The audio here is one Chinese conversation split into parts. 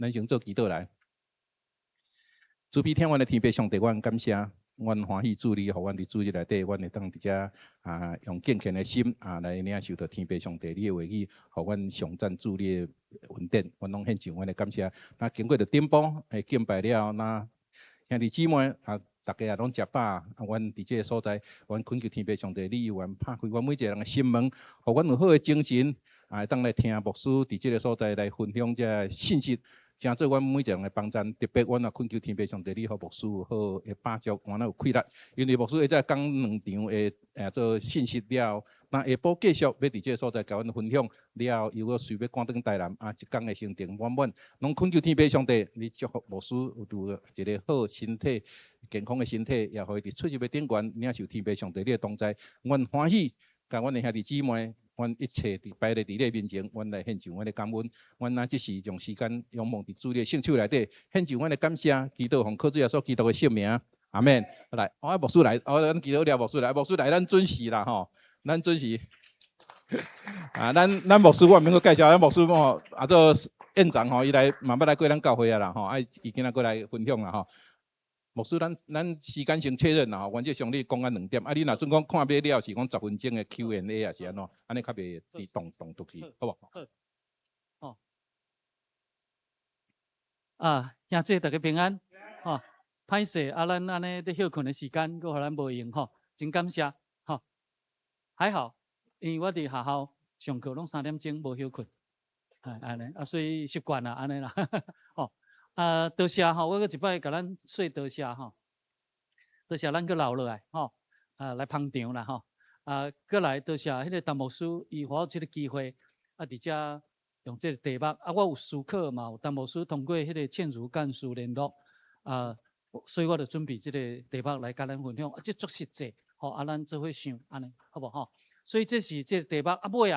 咱先做祈祷来。慈悲天愿的天父上帝，阮感谢，阮欢喜主你，互阮伫主日内底，阮会当伫遮用敬虔的心来领受到天父上帝你的话语，互阮上赞主你的恩典，阮拢献上阮的感谢。那经过着点播敬拜了，那兄弟姊妹大家也拢食饱，阮伫这个所在，阮恳求天父上帝，你有缘拍开阮每一个人的心门，互阮有好的精神，当来听牧师伫这个所在来分享这信息。诚做阮每一个人的帮衬，特别阮也恳求天父上帝，你互牧师有好的把握，完了有气力。因为牧师会再讲2场的做信息了，那下晡继续要伫这个所在甲阮分享了，又要随要赶转台南一天的行程满满，拢恳求天父上帝，你祝福牧师有一个好身体、健康的身体，也互伊伫出入的顶悬领受天父上帝你的同在，阮欢喜，甲阮的兄弟姊妹。阮一切摆咧伫你面前，阮来献上阮的感恩。阮即时用时间仰望伫主的圣手内底，献上阮的感谢，祈祷奉靠主耶稣基督的圣名，阿免。来，牧师来，咱祈祷了牧师来，牧师来，咱准时啦吼，咱准时。咱牧师我免阁介绍，咱牧师做院长吼，伊来慢慢来过咱教会啊啦吼，伊今仔过来分享啦吼。牧师，咱时间先确认啦吼，原则上你讲2点，你若准讲看尾了是讲10分钟的 Q&A 啊是安怎？安尼较袂动出去，好无？好。兄弟大家平安，歹势咱安尼咧休困的时间，阁互咱无用吼，真感谢吼。还好，因为我伫学校上课拢3点钟无休困，安尼所以习惯啦，安尼啦，吼。多谢吼，我阁一摆甲咱说多谢吼，多谢咱阁留落来吼，来捧场啦吼，阁来多谢迄个陈牧师，伊互我即个机会，伫遮用即个题目，我有思考嘛，有陈牧师通过迄个倩如干事联络，所以我就准备即个题目来甲咱分享，即足实际，吼，咱做伙想安尼，好无吼？所以这是即个题目，尾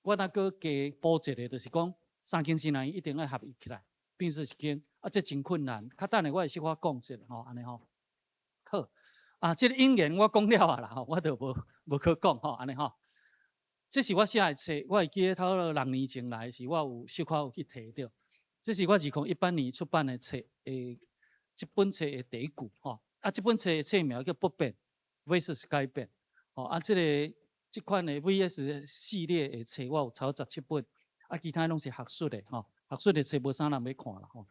我阁加补一个，就是讲3更新一定要合意起来。并是一间这真困难，较等下我会小可讲一下吼，安尼吼。好，这个引言我讲了啦吼，我就无去讲吼，安尼吼。这是我写的册，我会记得头2年前来时，我有小可有去摕到。这是我2018年出版的册，这本册的第一句吼。这本册的册名叫不变 vs 改变。这款的 VS 系列的册，我有超17本，其他拢是学术的吼。学术的册无啥人要看啦吼，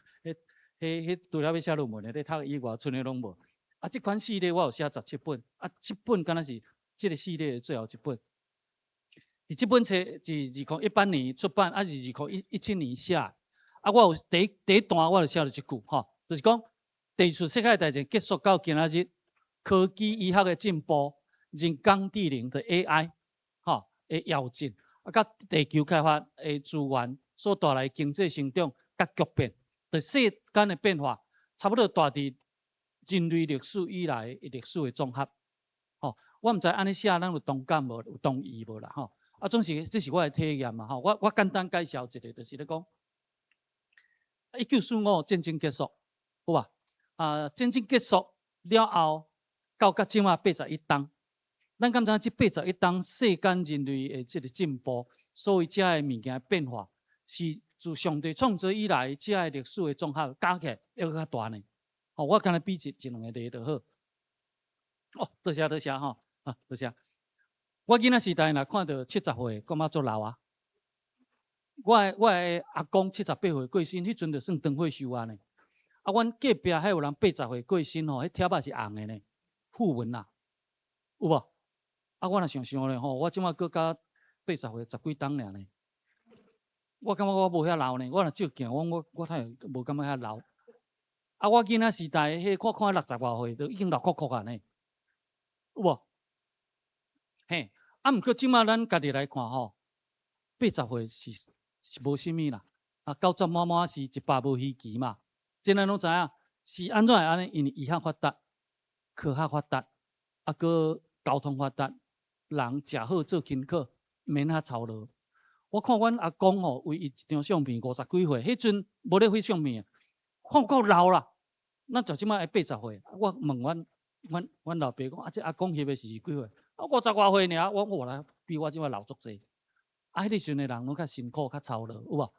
迄除了要写论文的，咧读以外，剩的拢无。这款系列我有写17本，这本敢若是这个系列的最后一本。这本册是2018年出版，是2017年写。我有第一段我就写了一句吼，就是讲，地处世界大战结束到今仔日，科技医学的进步，人工智能的 AI， 的跃进，甲地球开发的资源。所带来经济成长甲巨变，对世间的变化，差不多大伫人类历史以来的历史的综合。我毋知安尼写，咱有同感无？有同意无啦？总是这是我的体验嘛。我简单介绍一个，就是咧讲，1945战争结束，有吧？战争结束了后，到即马81冬，咱敢知这81冬世间人类的这个进步，所以遮的物件变化。是自上帝创造以来，这个历史的综合加起来要较大呢。我刚才比一2个例就好。多谢吼，多谢。我囡仔时代若看到70岁，感觉足老啊。我的阿公78岁过身，迄阵就算长岁寿啊呢。阮隔壁还有人80岁过身吼，迄贴仔是红的呢，讣文啦，有无？我若想咧吼，我即马搁加80岁10几冬尔呢。我感觉我无遐老呢，我若照镜，我太无感觉遐老。我囡仔时代，迄看60外岁，都已经老啊呢，有无？嘿，毋过即马咱家己来看吼，80岁是无啥物啦，90满满是100无稀奇嘛。真咱拢知影，是安怎会安尼？因为医学发达，科学发达，搁交通发达，人食好做轻巧，免遐操劳。我看阮阿公吼，为伊一张相片50几岁，迄阵无咧翕相片，看够老啦。咱就即摆80岁，我问阮老爸讲，这阿公翕的是几岁？50外岁尔，我来比我即摆老足济。迄个时阵的人拢较辛苦，较操劳，有无？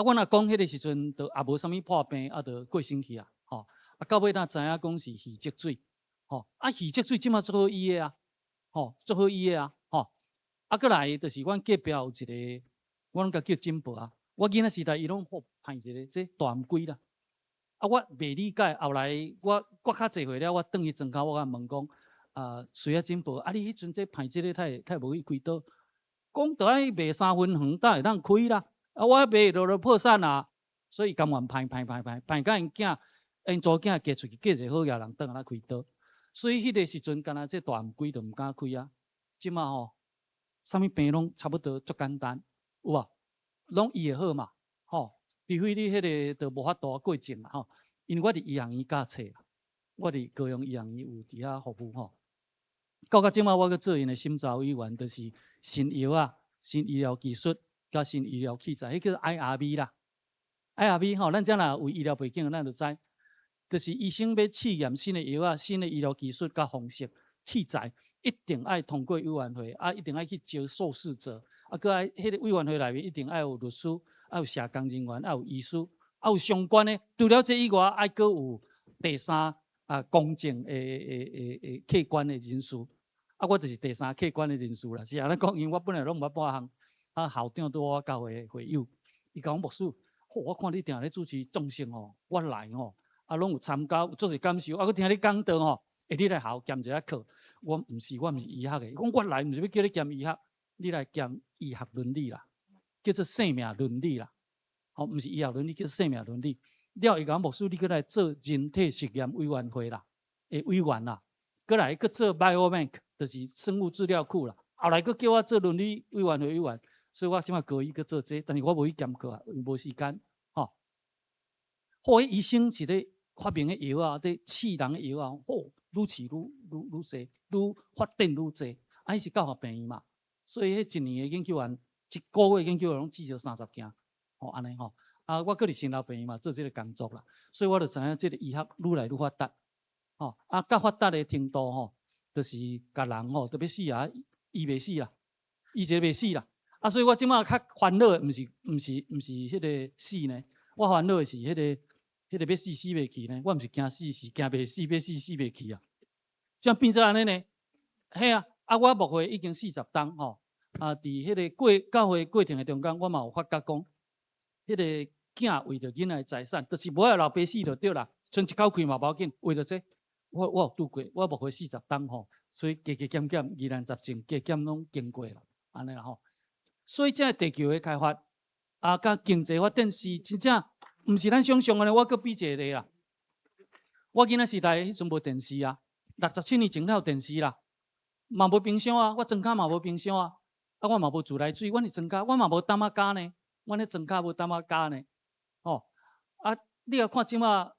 我若讲迄个时阵，就也无啥物破病，就过身去啊，吼。到尾咱知影讲是肺积水，吼。肺积水即马做好医的啊，吼，做好医的啊，吼。过来就是阮隔壁有一个，我拢甲叫金伯啊。我囡仔时代伊拢好派一个，这大乌龟啦。我袂理解，后来我较侪岁了，我转去庄口，我甲问讲，随啊金伯，你迄阵这派这个太无去开刀，讲着爱卖3分远，才会当开啦。我卖落破产啊，所以甘愿派，甲因囝，因祖囝嫁出去，嫁一个好野人，转来开刀。所以迄个时阵，干那这大乌龟就毋敢开啊。即马吼，啥物病拢差不多足简单，有啊，拢医会好嘛，吼。除非你迄个就无法度过症啦，吼。因为我伫医学院教册，我伫高雄医学院有伫遐服务吼。到即马我去做因的审查委员，就是新药啊、新医疗技术、甲新医疗器材，迄叫 IRB 啦。IRB 吼，咱遮若有医疗背景，咱就知，就是医生要试验新的药啊、新的医疗技术甲方式、器材，一定爱通过委员会，一定爱去招受试者，搁爱迄个委员会内面一定爱有律师。有社工人员，有医师，有相关的。除了这以外，还阁有第三公正的客观的人士。我就是第三客观的人士啦。是安尼讲，因为我本来拢毋捌半项。校长对我教会会友，伊讲牧师，我看你定咧主持众生吼，我来吼，拢有参加，有做者感受。我听你讲道吼，你来校兼一下课。我毋是医学的，我来毋是要叫你兼医学，你来兼医学伦理啦。叫做生命伦理啦，毋是医学伦理，叫做生命伦理。了，伊讲牧师，你过来做人体实验委员会啦，委员啦，过来搁做 biobank， 就是生物资料库啦。后来搁叫我做伦理委员会委员，所以我即马高一搁做这，但是我无去兼课啊，无时间。好，医生是咧发明的药啊，咧试人的药啊，愈试愈多，愈发展愈多，迄是教学病院嘛，所以迄一年的研究员。一个月研究拢至少30件，安尼吼。我搁伫新老病院嘛做这个工作啦，所以我就知影这个医学愈来愈发达，甲发达的程度吼，就是甲人吼特别死啊，医袂死啦，医者袂死啦。所以我即马较烦恼的，毋是迄个死呢，我烦恼的是迄个要死袂去呢。我毋是惊死，是惊袂死，要死袂去啊。这样变做安尼呢？嘿啊，我目会已经40档吼。伫迄个教会过程的中间，我嘛有发觉讲，迄个囝为着囡仔的财产，就是无爱老爸死就对啦，剩一口气嘛无要紧。为着这，我有拄过，我目会40档吼，所以加减20证，加减拢经过啦，安尼啦吼。所以这地球的开发甲经济发展是真正毋是咱想象的呢。我搁比一个例啦，我囡仔时代迄阵无电视啊，67年前才有电视啦，嘛无冰箱啊，我庄脚嘛无冰箱啊。我嘛无自来水，阮伫庄脚，我嘛无担仔加呢，阮咧庄脚无担仔加呢。你要看即马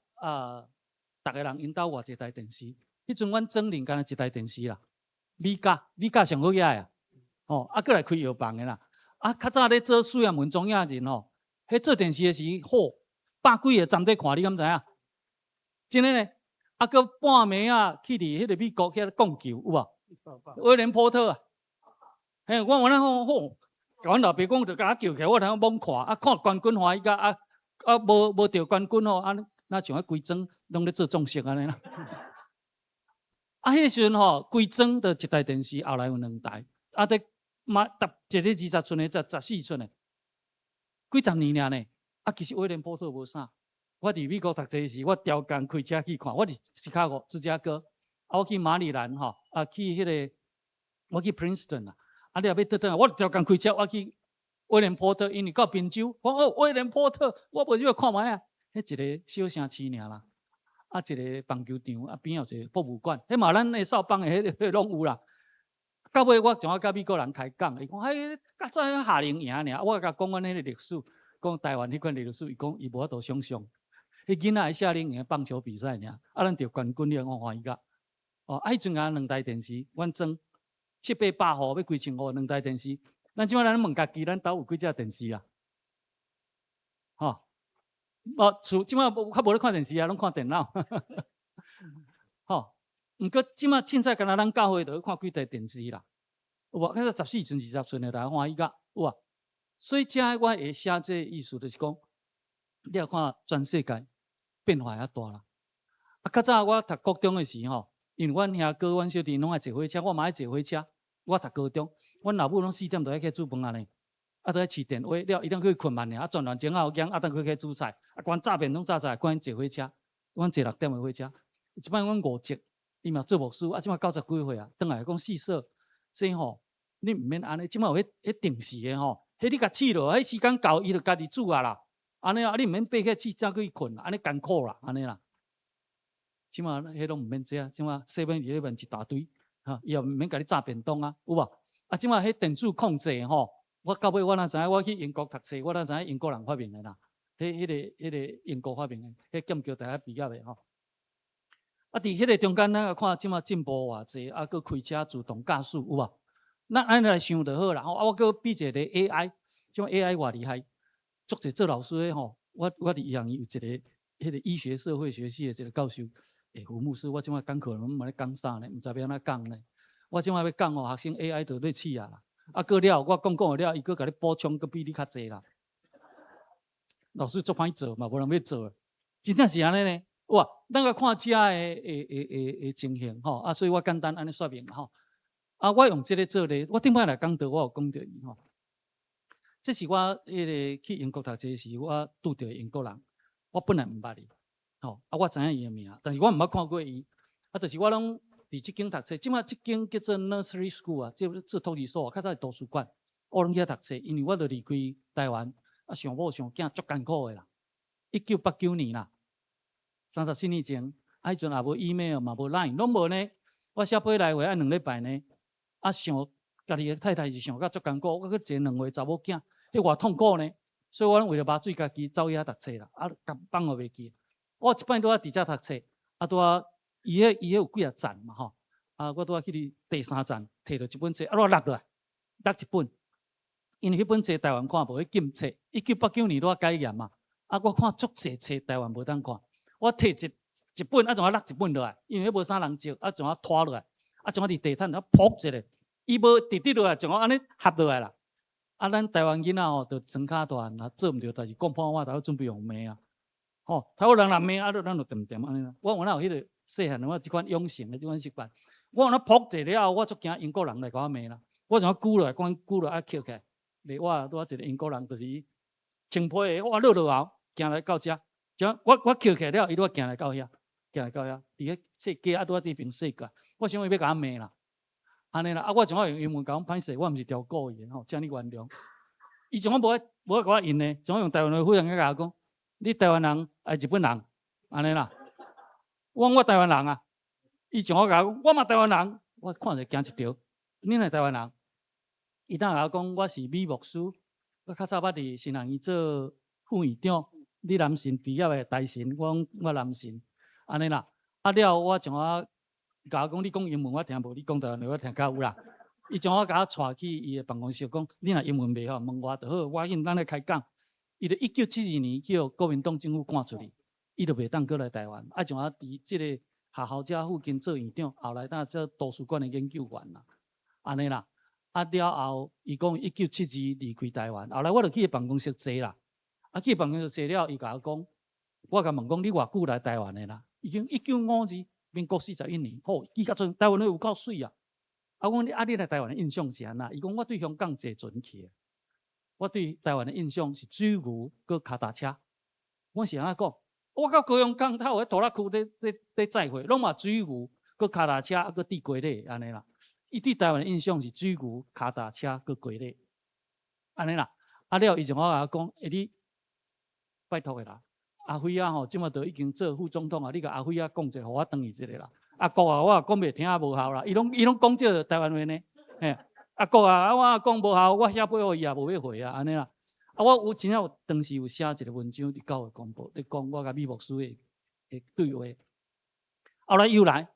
逐个人因兜偌一台电视，迄阵阮庄邻干那一台电视啦，米家上好遐啊，过来开药房的啦。较早咧做水啊文中亚人迄做电视的时候，百几个站在看，你敢知影？真诶呢，搁半暝啊去伫迄个美国遐讲球有无？威廉波特啊。嘿，我那好，甲阮老爸讲，就甲我叫起来，我通猛看，看冠军欢喜甲无得冠军吼，那像迄规庄拢咧做总式安尼啦。迄时阵规庄的一台电视，后来有2台，得嘛一个20寸的，14寸的，几十年呢。其实威廉波特无啥。我伫美国读册时，我调工开车去看，我伫芝加哥、芝加哥，我去马里兰去迄个，我去 Princeton 啦。你若要倒转，我调工开车，我去威廉波特，因为到宾州，我威廉波特，我无去看卖啊。迄一个小城市尔啦，一个棒球场，边有一个博物馆，迄嘛咱的少棒的迄拢有啦。到尾我仲甲美国人开讲，伊讲较早夏令营尔，我甲讲阮迄个历史，讲台湾迄款历史，伊讲伊无法度想象，迄囡仔夏令营棒球比赛尔，咱得冠军，你讲欢喜甲。迄阵啊2台电视，阮装。700-800户要几千户2台电视，咱即摆咱问家己，咱兜有几只电视啊？即摆较无咧看电视啊，拢看电脑。毋过即摆凊彩敢若咱教会就看几台电视啦，有无？14寸、20寸的来欢喜甲有啊。所以遮我会写这意思就是讲，你要看全世界变化遐大啦。啊，较早我读高中的时吼，因为阮兄哥、阮小弟拢爱坐火车，我嘛爱坐火车。我读高中，阮老母拢4点就爱去煮饭安尼，啊，都爱饲电话了，伊当去困慢尔，啊，转完钟后，啊，当去煮菜，啊，关炸便拢炸菜，关坐火车，阮坐6点的火车。一摆阮5级，伊嘛做牧师，啊，即摆90几岁啊，倒来讲四舍，这吼，你毋免安尼，即摆有迄定时的吼，迄你甲饲落，迄时间到，伊就家己煮啊啦，安尼啊，你毋免爬起饲早去困，安尼艰苦啦，安尼啦。即马迄拢毋免这啊，即马7-11一大堆，哈，伊也毋免甲你炸便当啊，有无？啊，即马迄电子控制吼，我到尾我哪知影？我去英国读册，我哪知影英国人发明的啦？迄个英国发明的，迄剑桥大学毕业的吼。啊，伫迄个中间，咱看即马进步偌济，啊，佮开车自动驾驶有无？咱安尼来想就好啦。吼，啊，我佮比一个 AI， 即马 AI 偌厉害，足侪做老师的吼，我伫伊行有一个迄个医学社会学系的一个教授。胡牧师，我即摆讲课拢无咧讲啥呢？毋知要安怎讲呢？我即摆要讲学生 AI 就咧试啊啦。啊，过了我讲了，伊佫甲你补充，佫比你较济啦。老师做歹做嘛，无人要做，真正是安尼呢。哇，咱个看遮的情形吼，啊，所以我简单安尼说明吼。啊，我用即个做例，我顶摆来讲到，我有讲到伊吼。这是我迄个去英国读册时，我拄着英国人，我本来毋捌伊。吼，啊，我知影伊个名，但是我毋捌看过伊。啊，就是我拢伫即间读册，即马即间叫做 Nursery School 啊，即托儿所，较早是图书馆，我拢去遐读册，因为我著离开台湾，啊，上某上囝足艰苦的啦。1989年啦，34年前，啊，迄阵也无 email 嘛，无 line， 拢无呢。我写信来回爱2礼拜呢，啊，想家己个太太是想甲足艰苦，我去坐2岁查某囝，迄偌痛苦呢。所以我为了麻醉家己走去遐读册啦，啊，放学袂记。我一摆拄啊伫遮读册，啊拄啊伊迄有几啊站嘛吼，啊我拄啊去伫第3站摕到一本册，啊我落落来，落一本，因为迄本册台湾看无，迄禁册，1989年拄啊改严嘛，啊我看足济册台湾无当看，我摕一本，啊仲啊落一本落来，因为迄无啥人借，啊仲啊拖落来，啊仲啊伫地毯啊扑一下，伊无直直落来，仲啊安尼合落来啦，啊咱台湾囡仔吼，着装卡大，若做毋着，代志讲破话，头准备用骂啊。吼，头有人来骂，啊，咱就掂掂安尼啦。我有哪有迄个细汉我即款养成的即款习惯。我有哪扑者了后，我足惊英国人来甲我骂啦。我怎啊举落来，举落来啊捡起来。袂我拄啊一个英国人，就是穿皮的，我落后行来到遮，我捡起来了，伊拄啊行来到遐，伫迄册架啊拄啊伫边说个，我想伊要甲我骂啦，安尼啦。啊，我怎啊用英文讲歹势，我毋是调故意的吼，请你原谅。伊怎啊无甲我应呢？怎啊用台湾话非常甲我讲？你台湾人还是日本人，安尼啦。我台湾人啊，伊像我讲，我嘛台湾人，我看着惊一条。你若台湾人，伊当甲我讲我是美牧师，我较早捌伫新人院做副院长，你男神毕业的大神，我男神，安尼啦。啊了，我像我甲我讲，你讲英文我听无，你讲台湾话我听较有啦。伊像我甲我带去伊的办公室讲，你若英文袂好，问我就好，我紧咱来开讲。伊就1972年叫国民党政府赶出去，伊就袂当过来台湾。啊，像我伫即个学校遮附近做院长，后来当做图书馆的研究员啦，安尼啦。啊了后，伊讲1972离开台湾，后来我就去办公室坐啦。啊，去办公室坐了，伊甲我讲，我甲问讲你偌久来台湾的啦？已经1952，民国41年，吼，伊甲阵台湾有够水啊！啊，我讲你来台湾的印象是安那？伊讲我对香港坐船去。我对台湾的印象是水牛佮脚踏车。我是安怎讲？我到高雄港头迄拖拉区在载货，拢嘛水牛佮脚踏车佮地瓜类安尼啦。伊对台湾的印象是水牛、脚踏车佮瓜类安尼啦。啊了，伊就我甲我讲，你拜托的啦，阿辉啊吼，即马都已经做副总统啊，你甲阿辉啊讲者，互我转去一个啦。阿国啊，我讲袂听无效啦，伊拢讲这个台湾话呢，嘿。阿国啊，我讲无效，我写背互伊也无要回啊，安尼啦。啊，我有真正有当时有写一个文章伫教会公布，伫讲我甲美牧师的对话。后来又来，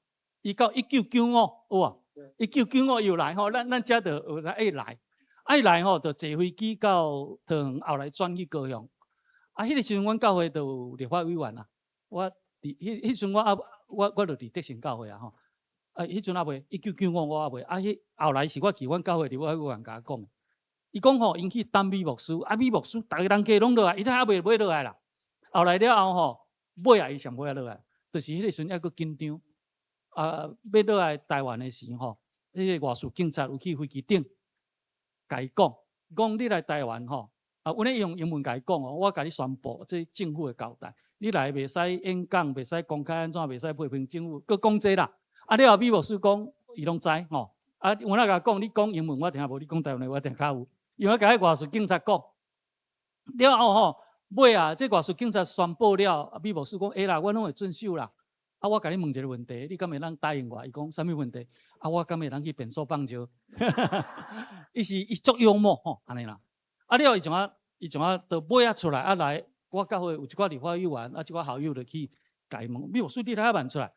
伊到1995有啊，1995又来吼，咱遮就有爱来，爱来吼，就坐飞机到桃园，后来转去高雄。啊，迄个时阵阮教会就有立法委员啦，我伫迄阵我就伫德信教会啊吼。啊，迄阵也袂，1995我也袂，啊，迄后来是我去阮教会伫我委员甲我讲，伊讲吼，因去当美牧师，啊，美牧师逐个人家拢落来，伊都还袂落来啦。后来了后吼，尾啊伊上尾落来，就是迄个时阵还佫紧张。要落来台湾的时吼，迄个外事警察有去飞机顶，甲伊讲你来台湾吼，阮咧用英文甲伊讲哦，我甲你宣布，这政府的交代，你来袂使演讲，袂使公开安怎，袂使批评政府，佫讲这啦。了后美牧师讲，伊拢知吼。阮仔甲讲，你讲英文我听无，你讲台湾话我听较有。因为甲迄外事警察讲，了后吼，尾啊，这外事警察宣布了，美牧师讲，啦，我拢会遵守啦。我甲你问一个问题，你敢会当答应我？伊讲啥物问题？我敢会当去便所放尿？伊足幽默吼，安尼啦。了后伊从到尾出来，来我教会有一寡立法委员，一寡校友就去甲伊问，美牧师你来问出来。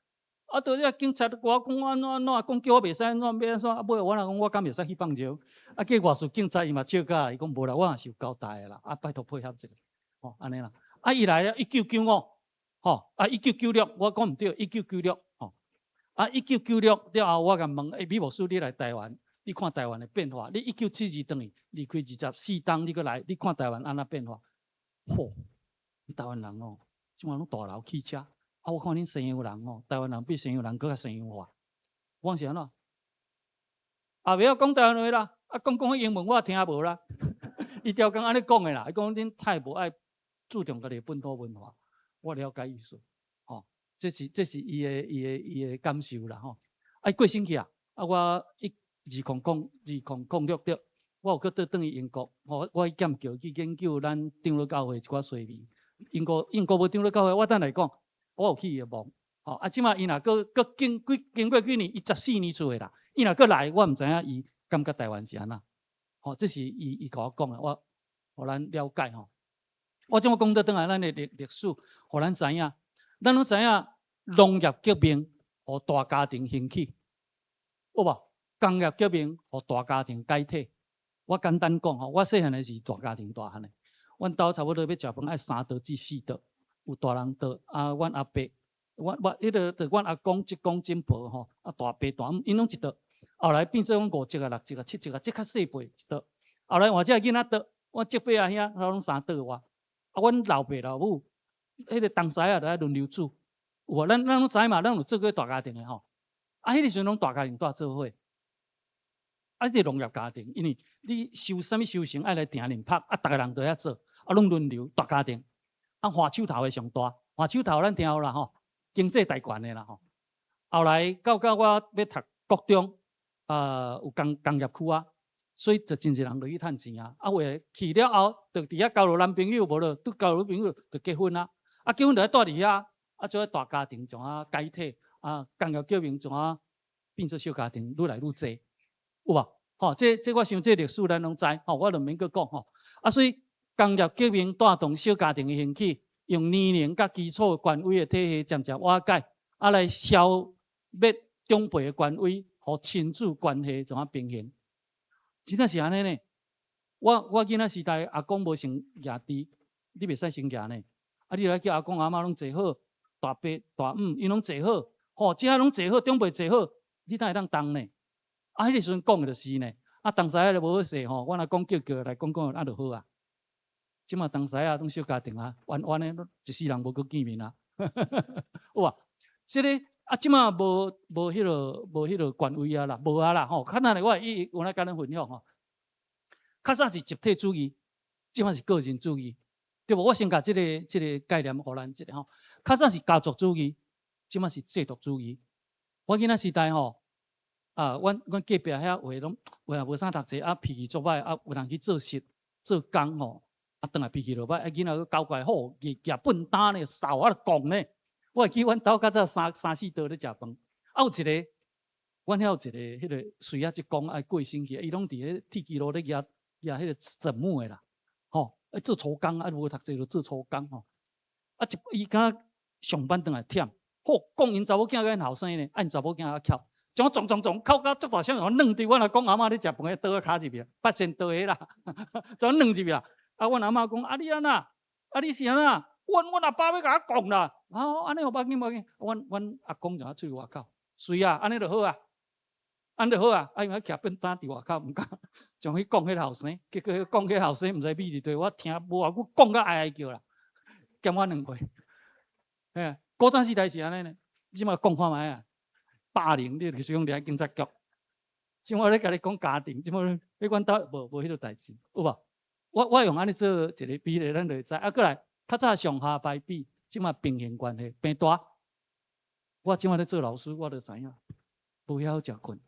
到遐警察我讲安怎，讲叫我袂使安怎，要安怎？尾我若讲我敢袂使去放尿？叫外事警察伊嘛笑甲，伊讲无啦，我也是有交代的啦。拜托配合者，吼安尼啦。伊来了1995。1996，我讲毋对，1996，吼，1996了后，我甲问，美牧师，你来台湾，你看台湾的变化，你1972转去离开24冬，你搁来，你看台湾安怎变化？台湾人哦，即马拢大楼汽车，我看恁西洋人哦，台湾人比西洋人搁较西洋化。我是安怎？袂晓讲台湾话啦，讲英文我也听无啦。伊条工安尼讲的啦，伊讲恁太无爱注重家己本土文化。我了解意思，吼，这是伊的感受啦，吼。过星期我2006着，我有搁倒转去英国，我去剑桥去研究咱长老教会一寡细微。英国无长老教会，我等来讲，我有去伊的梦，即马伊若搁经过几年，伊14年出的啦，伊若搁来，我毋知影伊感觉台湾是安怎，这是伊甲我讲的，我互咱了解吼。我怎么讲到倒来咱的历史，互咱知影，咱拢知影农业革命互大家庭兴起，有无？工业革命互大家庭解体。我简单讲吼，我细汉的是大家庭大汉的，阮兜差不多要食饭爱3桌至4桌，有大人桌阮阿伯，我迄个就阮阿公、叔公、婶婆吼，大伯、大姆，因拢一桌。后来变做阮5桌6桌、7桌，这较细辈一桌。后来换只囡仔桌，阮叔伯兄拢3桌外。阮老爸老母，迄个东西就爱轮流煮。有无？咱拢知嘛，咱有做过大家庭的吼。迄个时阵拢大家庭大做伙。这农业家庭，因为你修啥物修行爱来订零拍，逐个人都遐做，拢轮流大家庭。花手头的上大，花手头咱听有啦吼，经济大权的啦吼。后来到我要读国中，有工业区所以就真侪人落去趁钱为去了后，就伫遐交落男朋友，无咯，拄交落女朋友就结婚结婚就要住伫遐，做大家庭从解体工业革命从变做小家庭，愈来愈济，有无？这我想这历史咱拢知，我就免搁讲所以工业革命带动小家庭的兴起，用年龄甲基础的权威的体系渐渐瓦解，来消灭长辈的权威，互亲子关系怎平衡。真正是安尼呢？我囡仔时代，阿公无成牙猪，你袂使生牙呢。你来叫阿公阿妈拢坐好，大伯大姆因拢坐好，这拢坐好，长辈坐好，你哪会当动呢？迄个时阵讲的就是呢。东西就无好势吼，阮阿公叫来讲就好即马东西拢小家庭弯的，一世人无搁见面有啊？这个即马无迄个权威啦，无啦吼。较早咧，我来跟咱分享吼。较早是集体主义，即马是个人主义，对无？我先甲这个概念互咱吼。较早是家族主义，即马是制度主义。我囡仔时代吼，阮隔壁遐话拢话无啥读册，脾气作歹，有人去做事做工吼，转来脾气落歹，囡仔交怪好，举笨蛋呢，扫讲呢。我会记阮兜较早3、4桌咧食饭，有一个，阮遐有一个迄个随即讲爱过星期，伊拢伫迄铁基路咧举迄个整木的啦，做粗工无读册就做粗工吼，伊敢上班转来忝，讲因查某囝甲因后生呢，因查某囝较巧，将撞，哭到足大声，软伫阮阿公阿嬷咧食饭迄倒咧骹入面，八仙倒迄啦，将软入面阮阿嬷讲你安那？你是安那？阮阿爸要甲我讲啦。安尼无要紧，阮阿公就出去外口，水安尼就好安就好因为徛笨蛋伫外口，毋敢将去讲迄后生，结果讲迄后生毋知米伫对，我听无我讲甲哀哀叫啦。减我2倍。哎，古早时代是安尼呢，即马讲看卖啊，霸凌你就是用伫警察局。即马咧甲你讲家庭，即马你阮兜无迄个代志，有无？我用安尼做一个比例，咱就会知。啊，过来，较早上下排比，即马平衡关系变大。我即马咧做老师，我就知影，无晓食困。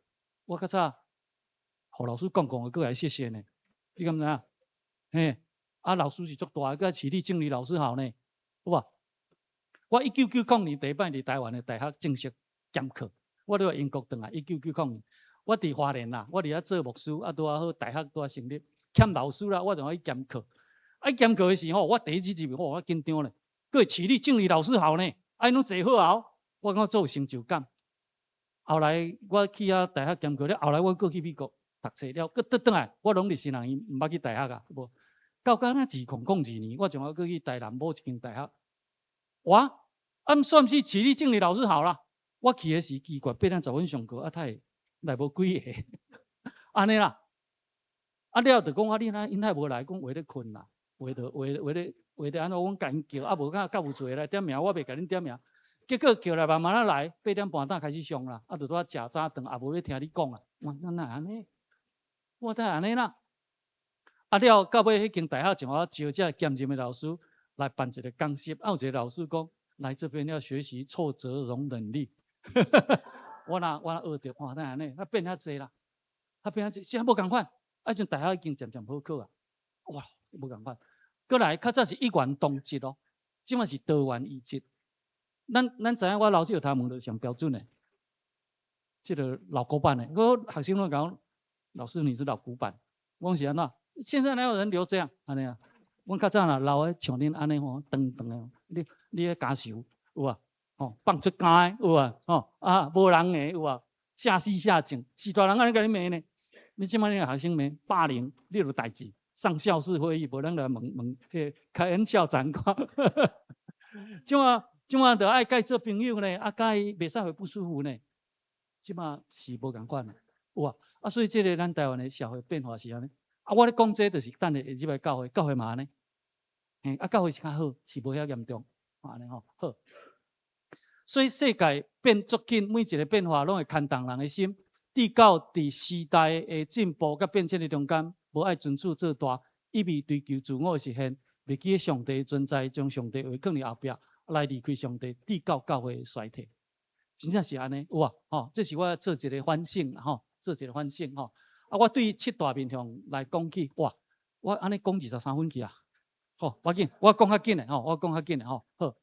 我较早，互老师讲的，佫来谢谢呢。你敢知影？嘿，啊，老师是足大，佫市立正理老师好呢，有无？我1990年第一摆伫台湾的大学正式兼课，我伫英国转来，1990年，我伫花莲啦，我伫遐做牧师，啊，拄啊好大学拄啊成立，欠老师啦，我就去兼课。啊，兼课的时候，我第一次入去，我紧张咧，佫市立正理老师好呢，啊，拢坐好后，我感觉做有成就感。后来我去遐大学兼课了，后来我佫去美国读册了，佫倒来，我拢伫新人院，毋捌去大学啊，无。到刚刚2002年，我仲要佫去台南某一间大学。哇，算是市立正理老师好啦。我去的是奇怪，8点10分上课，啊，太来无几个，安尼啦。啊了就讲啊，你那因太无来，讲话咧困啦，话咧安怎，阮甲因叫，啊无甲教务处来点名，我袂甲恁点名。结果叫来慢慢仔来，8点半开始上啦，啊，就拄啊食早顿，也无咧听你讲啊。我哪安尼？我哪安尼啦？啊了，到尾迄间大学就我招这兼任的老师来办一个讲习，啊有一个老师讲，来这边要学习挫折容忍力。我若学着，哇，哪安尼？那变遐济啦，变遐济，现在无共款，啊，像大学已经渐渐好考啊，哇，无共款。过来，较早是一元同质哦，即马是多元异质。咱知影，我老师有他们的上标准的，这个老古板的，我学生拢讲，老师你是老古板，我是安怎？现在哪有人留这样？安尼啊？阮较早啦，老的像恁安尼吼，长长的，你咧加手有啊？哦，放出街有啊？哦啊，无人的有啊？下死下井，是大人安尼甲你骂呢？你即摆你学生骂霸凌，你有代志，上校事会议，无人来问，开恩校长看。即马就爱甲伊做朋友呢，啊，甲伊袂使会不舒服呢。即马是无共款啦，有啊？啊，所以这个咱台湾的社会变化是安尼。啊，我咧讲这就是等下入来教会，教会嘛安尼，嘿，啊，教会是较好，是无遐严重，安尼吼好。所以世界变足紧，每一个变化拢会牵动人的心。至到伫时代的进步甲变迁的中间，无爱存储做大，一味追求自我的实现，袂记上帝的存在，将上帝话放伫后壁，来离开上帝，至到教会的衰退，真正是安尼有啊？吼，这是我做一个反省吼，做一个反省吼。啊，我对7大面向来讲起，哇，我安尼讲23分去啊，好，要紧，我讲较紧的吼，我讲较紧的吼，好，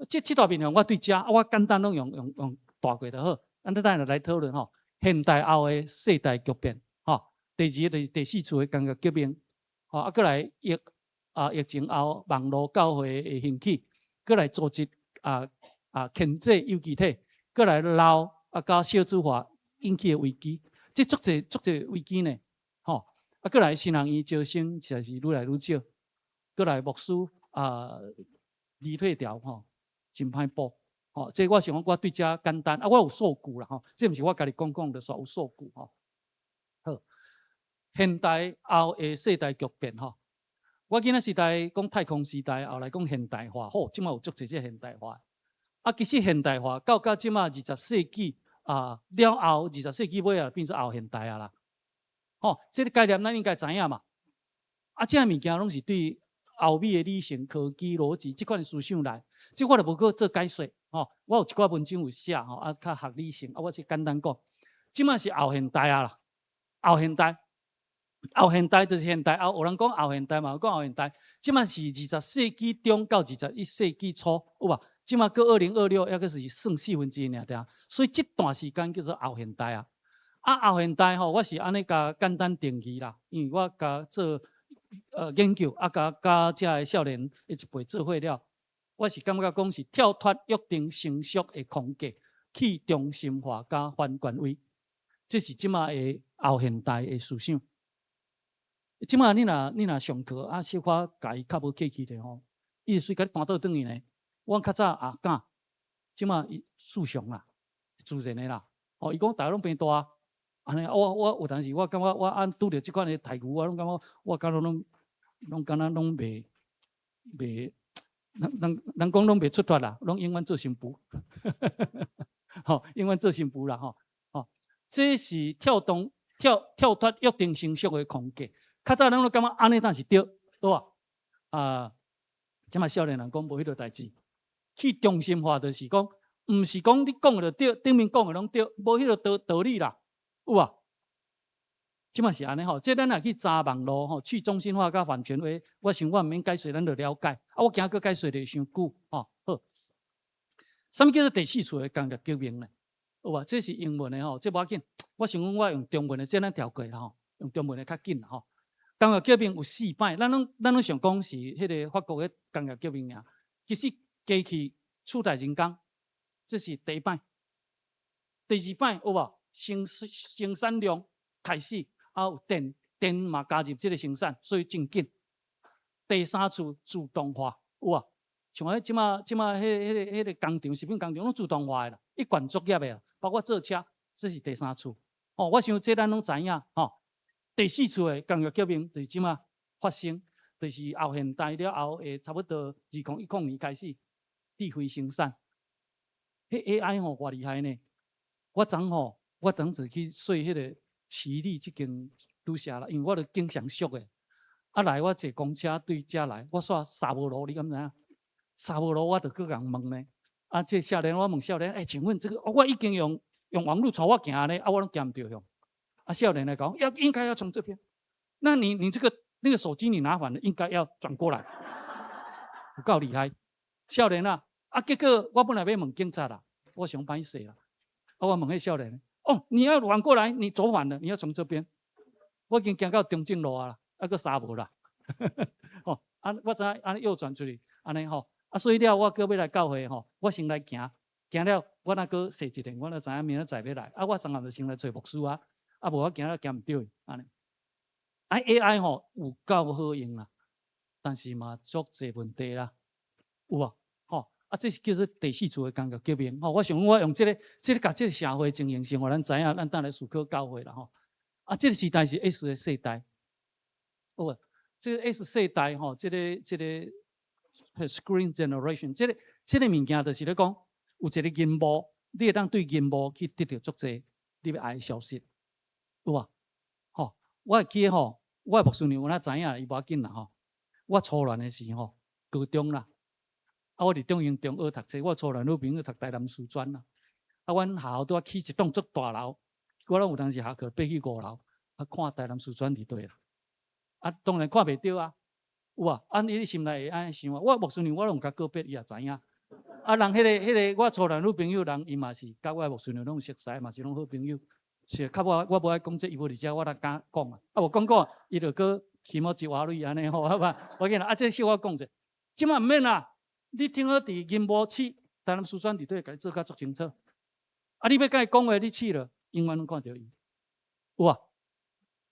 这7大面向我对遮，我简单拢用大过就好，咱等下来讨论吼，现代后的世代局变，吼，第2个就是第4次的工业革命，吼，啊，过来疫情后网络教会的兴起，过来组织牵制有机体，过来闹甲少子化引起的危机。这足侪危机呢，吼！啊，过来新人院招生实在是愈来愈少，过来牧师离退掉吼，真歹报吼。这我想我对遮简单啊，我有数据啦吼，这毋是我家己讲的，煞有数据吼。好，现代后的世代局变吼，我今仔时代讲太空时代，后来讲现代化，好，即马有足侪这现代化。啊，其实现代化到即马20世纪。了后20世纪尾啊，变做后现代啊啦，吼，这个概念咱应该知影嘛。啊，这物件拢是对后美的理性、科技、逻辑这款思想来，这我就无去做解说，吼。我有一寡文章有写，吼，啊，较学理性，啊，我是简单讲，即马是后现代啊啦，后现代就是现代后，有人讲后现代嘛，有讲后现代，即马是20世纪中到21世纪初，有无？即马到2026，抑个是算1/4尔点，所以这段时间叫做后现代啊。啊，后现代吼，我是安尼甲简单定义啦，因为我甲做研究，啊甲遮个少年一辈做伙了，我是感觉讲是跳脱约定成熟的框架，去中心化甲反权威，这是即马的后现代的思想。即马你若上课啊，小可家己较无客气的吼，伊随甲你弹倒转去呢。我较早也敢，即马思想啦，自然的啦。哦，伊讲大家拢变大，安尼我有当时我感觉我按拄着即款的台语，我拢感觉我敢若拢敢若拢袂人讲拢袂出脱啦，拢永远做新妇，吼，永远做新妇啦，吼，这是跳脱约定成熟的框架。较早人都感觉安尼但是对，对吧？即马少年人讲无迄个代志，去中心化就是讲，毋是讲你讲的对，顶面讲的拢对，无迄个道理啦，有啊。即马是安尼吼，即咱若去查网络吼，去中心化甲反权威，我想我毋免解说，咱就了解。我惊佫解说得伤久吼。好，什么叫做第四次的工业革命呢？有啊，这是英文的吼，这无要紧。我想讲我用中文的，这咱调过啦吼，用中文的较紧啦吼。工业革命有4摆，咱拢想讲是迄个法国的工业革命尔。其实机器取代人工，这是第1摆。第2摆有无？生产量开始。有电嘛加入这个生产，所以真紧。第3次自动化有啊，像迄即马迄个工厂、食品工厂拢自动化的啦，一贯作业的啦，包括做车，这是第3次。我想这咱拢知影第4次的工业革命就是即马发生，就是后现代了后差不多2010年开始，智慧生产。迄 AI 偌厉害呢？我当时去说迄个。市里即间拄写啦，因为我著经常俗诶。来我坐公车对遮来，我煞沙无路，你敢知影？沙无路我著去人问呢。这少年我问少年，请问这个我已经用网络带我行呢，我拢行唔对向。少年来讲，应该要从这边。那你这个那个手机你拿反了，应该要转过来。有够厉害，少年啊！结果我本来要问警察啦，我想歹势啦。我问迄少年。你要反过来，你走反了，你要从这边。我已经行到中正路啊，佫杀无啦。我知安尼右转出去，安尼吼。所以了，我佫要来教会吼，我先来行了，我那佫踅一下，我就知影明仔载要来。我昨暗就先来找牧师啊，无我行了行唔对，安尼。AI 吼有够好用啦，但是嘛足侪问题啦，有无？这是叫做第4次的工业革命。我想我用这个甲这个社会情形，互咱知影，咱等来思考教会啦吼。这个时代是 S 的世代，有无？这个 S 世代吼，这个 Screen Generation， 这个物件就是咧讲，有一个银幕，你会当对银幕去得到足侪你要爱的消息，有无？我会记我的牧师娘有哪知影，伊无要紧啦吼。我初恋的时候，高中啦。我伫中英中学读册，我初恋女朋友读台南师专啦。阮校拄起一栋足大楼，我拢有当时下课爬去5楼，看台南师专伫对啦。当然看袂到啊，有啊。你心内会安尼想啊？我牧师娘我拢甲告别，伊也知影。人迄个我初恋女朋友人，伊嘛是甲我牧师娘拢熟识，嘛是拢好朋友。是较我无爱讲这，伊无伫遮，我才敢讲啊。无讲过，伊就搁起毛一瓦蕊安尼吼，好吧？我见啦，这小我讲者，即马毋免啦。你听好伫银幕试，台南师专伫对，甲你做甲足清楚。你要甲伊讲话，你试了，永远拢看到伊。有啊，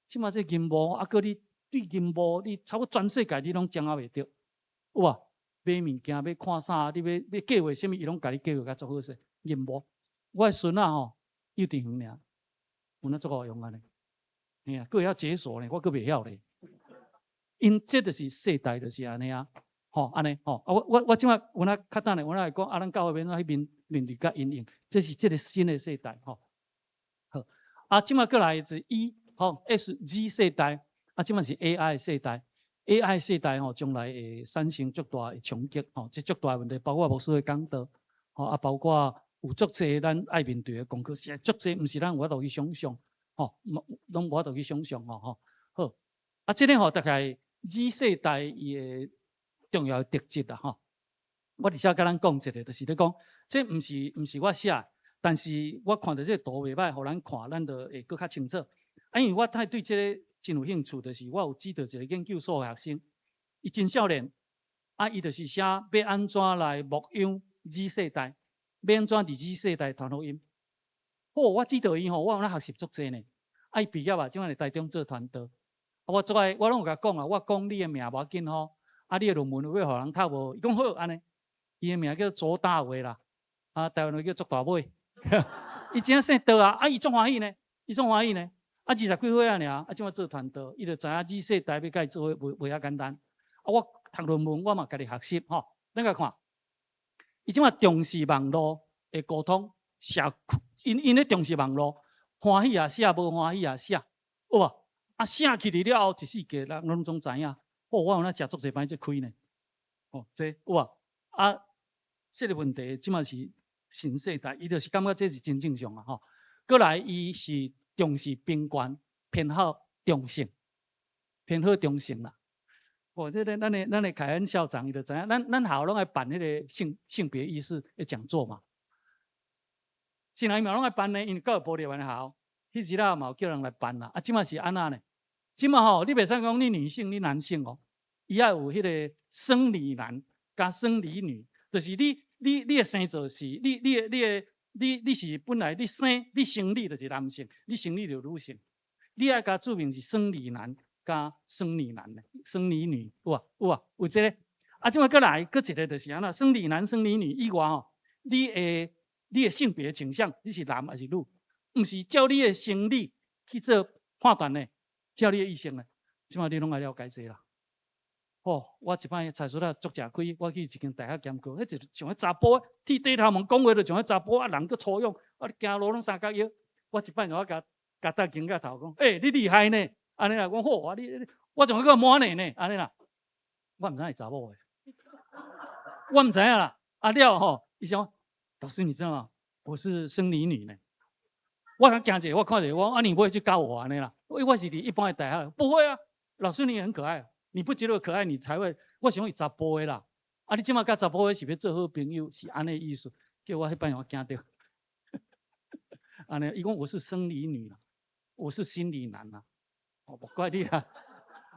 即马这银幕，搁你对银幕，你差不多全世界你拢掌握袂到。有啊，买物件要看啥，你要计划啥物，伊拢甲你计划甲足好势。银幕，我的孙仔吼，幼稚园尔，有哪足好用安尼？嘿啊，佫会晓解锁呢，我佫袂晓咧。因这就是世代，就是安尼啊。安尼我即摆有哪较等咧，有哪会讲咱教会免怎迄面对甲阴影，这是这个新的世代好，即摆过来是SZ 世代，即摆是 AI 世代。AI 世代将来会产生足大的冲击这足大的问题，包括牧师的讲道包括有足侪咱爱面对的功课，是足侪，毋是咱有法度去想象拢无法度去想象好，这个大概 Z 世代伊的重要的特质啦我伫遮甲咱讲一个，就是咧讲，这毋是我写，但是我看到这个图袂歹，互咱看，咱就会更较清楚。因为我太对这个真有兴趣，就是我有指导一个研究所的学生，伊真少年，伊就是写要安怎来牧养 Z 世代，要安怎伫 Z 世代传福音。我指导伊我有咧学习足济呢。伊毕业啊，即摆伫台中做传道。我拢有甲讲啊，我讲你的名无要紧你的论文有要互人读无？伊讲好安尼。伊的名叫左大伟啦，台湾话叫左大伟。伊真姓道伊足欢喜呢，伊足欢喜呢。20几岁尔，即摆做传道，伊就知影Z世代要甲伊做伙袂遐简单。我读论文，我嘛家己学习咱甲看，伊即马重视网络的沟通，因咧重视网络，欢喜啊写，无欢喜啊写，有无？啊写起嚟了后，一世界人拢总知影。哦，我有哪食足侪摆这开呢？哦，这有无？啊，这个问题即马是新世代，伊就是感觉这是真正常啊吼。过来，伊是重视宾馆，偏好中性，偏好中性啦。哦，这个咱的凯恩校长伊就知影，咱校拢爱办迄个性别意识的讲座嘛。是哪伊嘛拢爱办呢？因为教育部立完校，迄时啦嘛有叫人来办啦。啊，即马是安那呢？即马吼，你袂使讲你女性、你男性哦，伊要有迄个生理男加生理女，就是你的生做是你是本来你生理就是男性，你生理就女性，你爱甲注明是生理男加生理男的，生理女有啊有啊有这个。啊，即马过来搁一个就是安那生理男、生理女以外吼，你的性别倾向你是男还是女，毋是照你的生理去做判断的。照你的医生咧，即马你拢爱了解这啦。哦，我一摆才出来足正开，我去一间大学兼课，迄就像迄查甫剃低头毛讲话，就像迄查甫啊，人佫粗勇，啊，行路拢三角腰。我一摆我甲搭警甲头讲，你厉害呢，安尼啦，我好啊，我仲佫满呢，安尼啦，我毋知是查某诶，我毋知影啦。啊了吼，伊讲老师你知道吗？我是生理女呢。我刚惊者，我看着我你不会去教我安尼啦，因为我是你一般的大学，不会啊。老师你也很可爱，你不觉得我可爱，你才会。我想伊查甫的啦，啊，你即马甲查甫的是要做好朋友，是安尼意思。叫我迄班我惊着，安尼，伊讲我是生理女啦，我是心理男啦，哦，不怪你啊。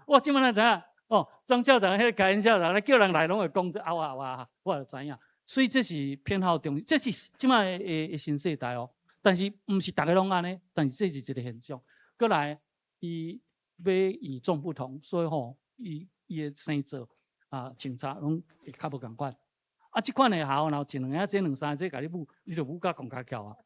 我即马才知影，哦，张校长迄个凯恩校长，叫人来拢会讲这啊，我就知影。所以这是偏好重，这是即马的新世代哦。但是毋是大家拢安尼，但是这是一个现象。过来，伊要与众不同，所以吼，伊的生做啊、清查拢会较无共款。啊，即款的校，然后一两个、这两三个，甲你舞，你就舞甲讲较巧啊。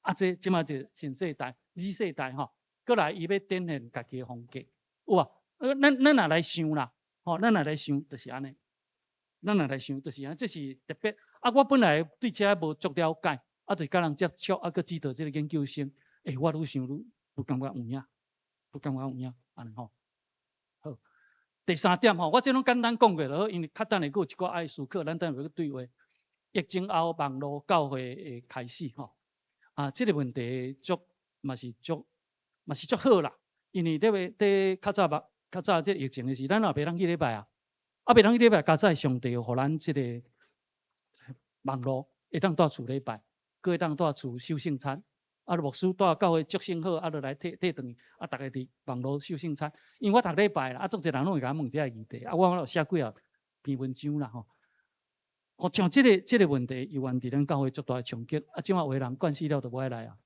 啊，这即马是新世代、Z世代吼，过来伊要展现家己的风格，有啊。咱若来想啦，吼，咱若来想，就是安尼。咱若来想，就是安尼，这是特别。啊，我本来对这无足了解。啊，就甲人接触，啊，佮指导这个研究生，我愈想愈感觉有影，愈感觉有影，安尼吼。好，第三点吼，我这拢简单讲过了，因为较等下佫有一寡爱思考，咱等下要对话。疫情后网络教会的开始吼，啊，这个问题嘛是足好啦，因为较早这疫情的时，咱也袂当去礼拜啊，袂当去礼拜，较早上帝互咱这个网络会当带厝礼拜。各会当带厝收圣餐，啊，牧师带教会祝圣好，啊，就来退转去，啊，大家伫网络收圣餐。因为我读礼拜啦，啊，足侪人拢会甲我问这个议题，啊，我有写几啊篇文章啦吼。哦，像这个问题，有源伫咱教会足大的冲击，啊，即马有人惯死了就无爱来啊，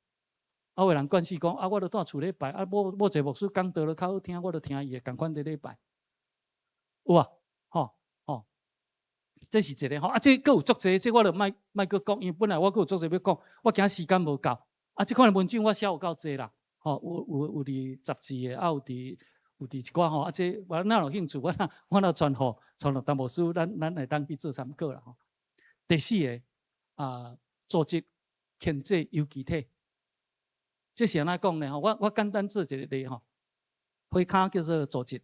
啊，有人惯死讲，啊，我著带厝礼拜，啊，某一个牧师讲道了较好听，我著听伊的，共款伫礼拜，有啊，吼。这是一个吼，啊，这佫有足侪，这我著莫佫讲，因为本来我佫有足侪要讲，我惊时间无够。啊，这款的文章我写有够侪啦，吼，有伫杂志的，啊有伫一寡吼，啊，这我若有兴趣，我若传互陈牧师，咱会当去做参考啦吼。第四个组织牵制有机体，这是安怎讲呢？吼，我简单做一个例吼，花骹叫做组织，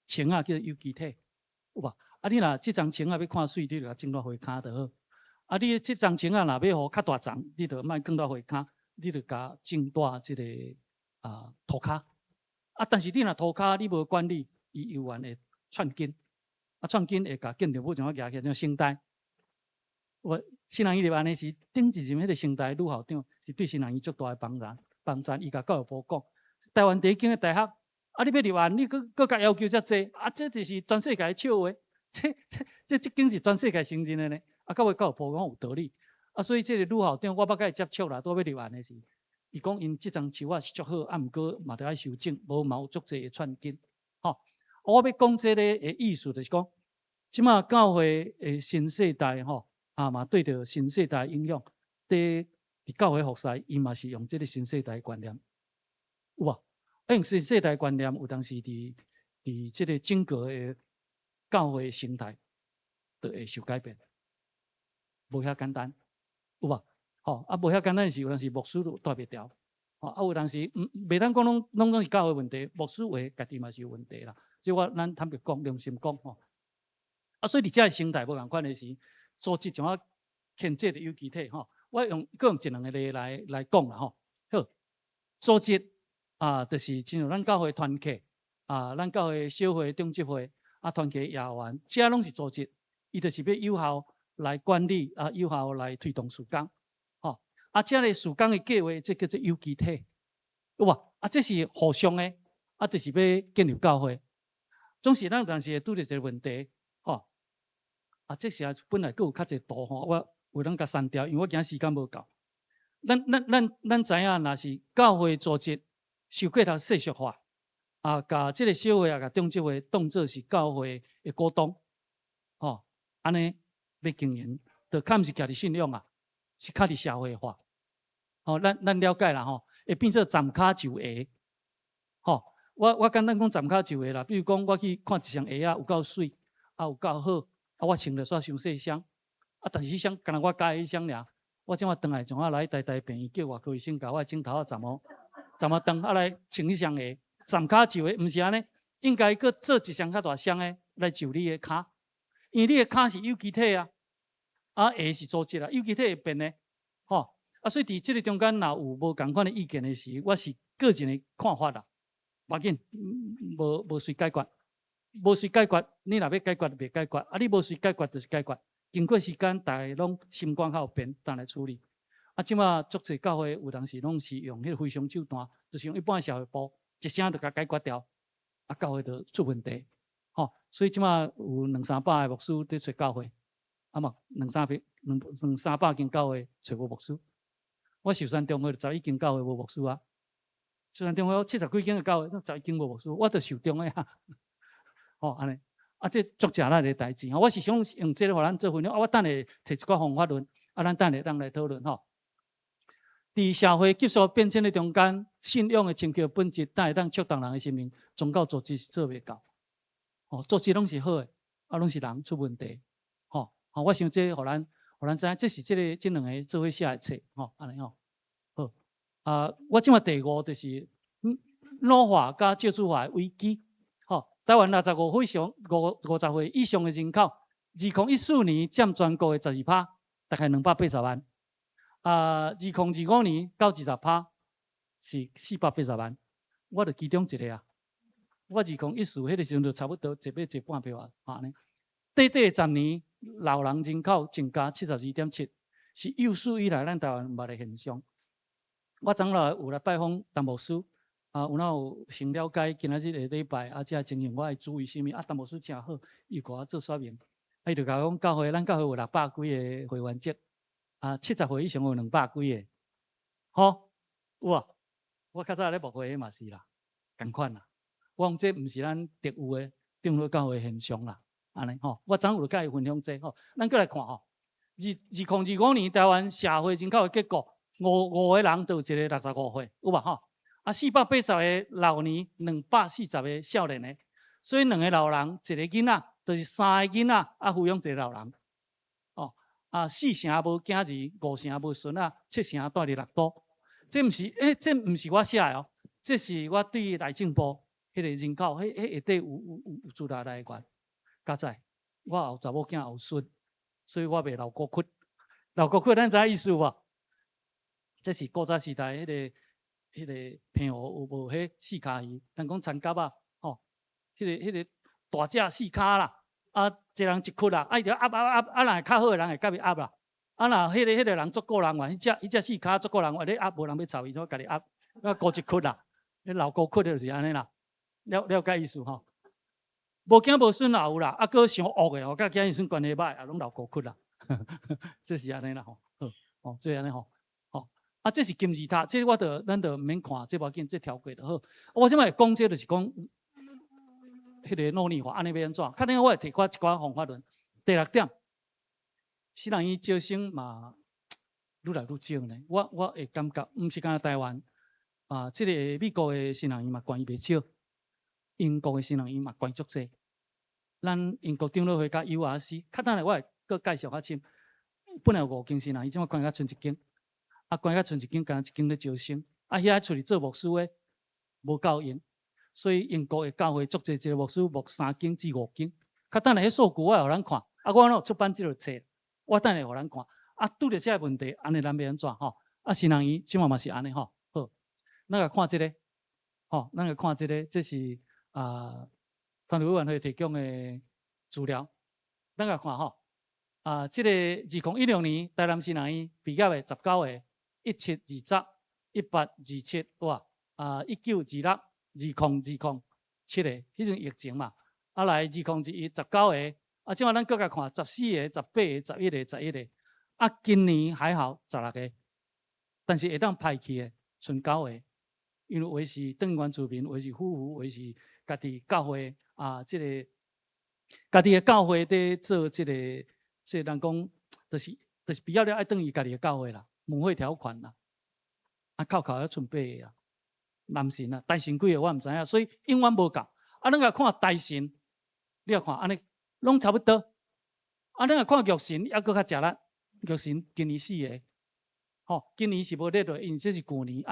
青叫做有机体，有无？啊，你若即张青要看水，你就甲种到花骹就好。啊，你即张青若要互较大丛，你就莫放到花骹，你就甲种到即个涂骹。啊，但是你若涂骹，你无管理，伊有缘会串根，啊，串根会甲根条母像举起像声带。我新人伊入安尼时，顶一任迄个声带女校长是对新人伊足大的帮助，伊甲教育部讲，台湾第一间的大学，啊，你要入安，你佫甲要求遮济，啊，这就是全世界的笑话。这间是全世界承认的呢，啊，到尾教育部讲有道理，啊，所以这个女校长我捌甲伊接触啦，都要入案的时，伊讲因这张树啊是足好，啊，毋过嘛得爱修正，无嘛有足济的串根，吼。我要讲这个的意思就是讲，即马教会的新世代吼，嘛对着新世代影响，伫教会服侍，伊嘛是用这个新世代观念，有无？用新世代观念有当时伫这个整个的教会生态，就会受改变，无遐简单，有无？吼，啊，无遐简单是有当时牧师都带袂调，吼，啊，有当时袂当讲拢是教会问题，牧师话家己嘛是有问题啦。即咱坦白讲，良心讲吼，啊，所以伫遮的生态无共款的是，组织像我牵制的有机体吼，我用一两个例来讲啦吼。好，组织啊，就是亲像咱教会团契啊，咱教会小会、中级会啊，团契业员，遮拢是组织，伊就是要有效来管理啊，有效来推动事工。啊，遮个事工的计划，这叫做有机体，有无？啊，这是互相的，啊，就是要建立教会。总是咱有当时会拄着一个问题，吼，啊，这是本来佫有较侪图吼，我有通甲删掉，因为我惊时间无够。咱知影，若是教会组织受过头世俗化，啊，甲即个小会啊，甲中级会当作是教会的股东，吼，安尼要经营，就较毋是家己信仰啊。是较伫社会化，吼，咱了解啦吼，会变做站脚就鞋，吼，我简单讲站脚就鞋啦。比如讲，我去看一双鞋啊，有够水，啊有够好，啊我穿着煞伤细双，啊但是迄双敢若我家迄双尔，我即马转来从啊来台便宜叫外科医生甲我镜头啊站啊断啊来穿迄双鞋，站脚就鞋，毋是安尼，应该搁做一双较大双的来就你的骹，因为你的骹是有机体啊。啊，下是组织啦，有机体会变的，吼啊，所以伫即个中间，若有无共款的意见的时，我是个人的看法啦。无要紧，无随解决，无随解决，你若要解决袂解决，啊，你无随解决就是解决。经过时间，大家拢心肝较有变，当来处理。啊，即马足侪教会有当时拢是用迄个非常手段，就是用一般社会部一声就甲解决掉，啊，教会就出问题，吼。所以即马有200-300个牧师伫找教会。啊嘛，200-300间教会找无牧师。我寿山中会11间教会无牧师啊。寿山中会70几间的教会，11间无牧师，我著受中的啊。哦，安尼，啊，这足正咱的代志。我是想用这个互咱做分享。啊，我等下摕一寡方法论，啊，咱等下当来讨论吼。伫社会急速变迁的中间，信仰的深刻本质，等下当触动人的生命，宗教组织是做袂到。哦，组织拢是好的，啊，拢是人出问题。吼，我想这互咱知影，这是这两个做伙写的册，吼，安尼吼。好，啊，我即马第5就是老化加少子化的危机。吼，台湾65岁以上的人口，2014年占全国的12%，大概280万。2025年到20%是480万，我就其中一个啊。我2014迄个时阵就差不多一半倍啊，安尼。短10年。老人人口增加72.7%，是有史以来咱台湾捌的现象。我昨下有来拜访陈牧师，啊，有哪有先了解今仔日的礼拜，啊，这情形我爱注意什么？啊，陈牧师真好，伊甲我做说明。伊就甲我讲，咱教会有600几个会员制，啊，70岁以上有200几个，吼，有啊。我较早咧牧会嘛是啦，同款啦。我讲这毋是咱特有的并入教会现象啦。安尼吼，我昨有甲伊分享这吼，咱过来看吼。2025年台湾社会人口的结果，5个人都有一个65岁，有无吼？啊，480个老年，240个少年的，所以2个老人，一个囡仔，就是3个囡仔啊抚养一个老人。哦，啊，4成无囝儿，5成无孙仔，7成住伫6都。这毋是，这毋是我写的哦，这是我对内政部迄个人口，迄下底有资料来源。加在，我有查某囝有孙，所以我袂留孤屈。留孤屈，咱知影意思无？这是古早时代迄个平湖有无迄4脚鱼？咱讲田蛤啊，吼，迄个大只4脚啦，啊，一人一屈啦，啊，伊着压，啊，若较好的人会甲伊压啦，啊，若迄个人足够人玩，迄只4脚足够人玩，你压无人要吵伊，就甲你压，啊，孤一屈啦，你留孤屈就是安尼啦，了解意思吼？无囝无孙也有啦，啊，搁伤恶的，甲囝孙关系歹，也拢留孤屈啦。这是安尼啦吼，哦，这安尼吼，吼，啊，这是金字塔，这咱就毋免看，这无要紧，这条过就好。我即摆讲这就是讲，迄个努力化安尼要安怎？肯定我会提出一寡方法论。第6点，新人伊招生嘛，愈来愈少呢。我会感觉，毋是干台湾啊，这个美国的新人伊嘛关伊袂少，英国的新人伊嘛关足济。咱英国长老会甲 URC， 较等下我会搁介绍较深。本来有5间神人，伊即马关甲剩1间，关甲剩1间，敢一间咧招生，遐出去做牧师诶，无够用，所以英国诶教会足济一个牧师牧3间至5间。较等下迄数据我会互咱看，我有出版即个册，我等下互咱看。拄着这个问题，安尼咱要安怎吼？神人院即马嘛是安尼吼。好，咱来看即个，吼，咱来看即个，这是团队委员会提供的资料，咱来看吼。即个2016年台南神人院毕业的19个，17、20、18、27，哇，19、26、20、7个，迄阵疫情嘛，来2021 19个，即马咱搁甲看14个、18个、11个、11个，今年还好16个，但是会当排去的剩9个，因为有的是当原住民，有的是夫妇，有的是家己教会即个家己的教会在做即个。所以人讲，就是毕业了爱等于家己的教会啦，母会条款啦，靠要剩8个啊，男神啊，大神几个我毋知影，所以永远无够。咱来看大神，你要看安尼，拢差不多。咱来看玉神，还搁较食力。玉神今年4个，今年是无列落，因为这是旧年。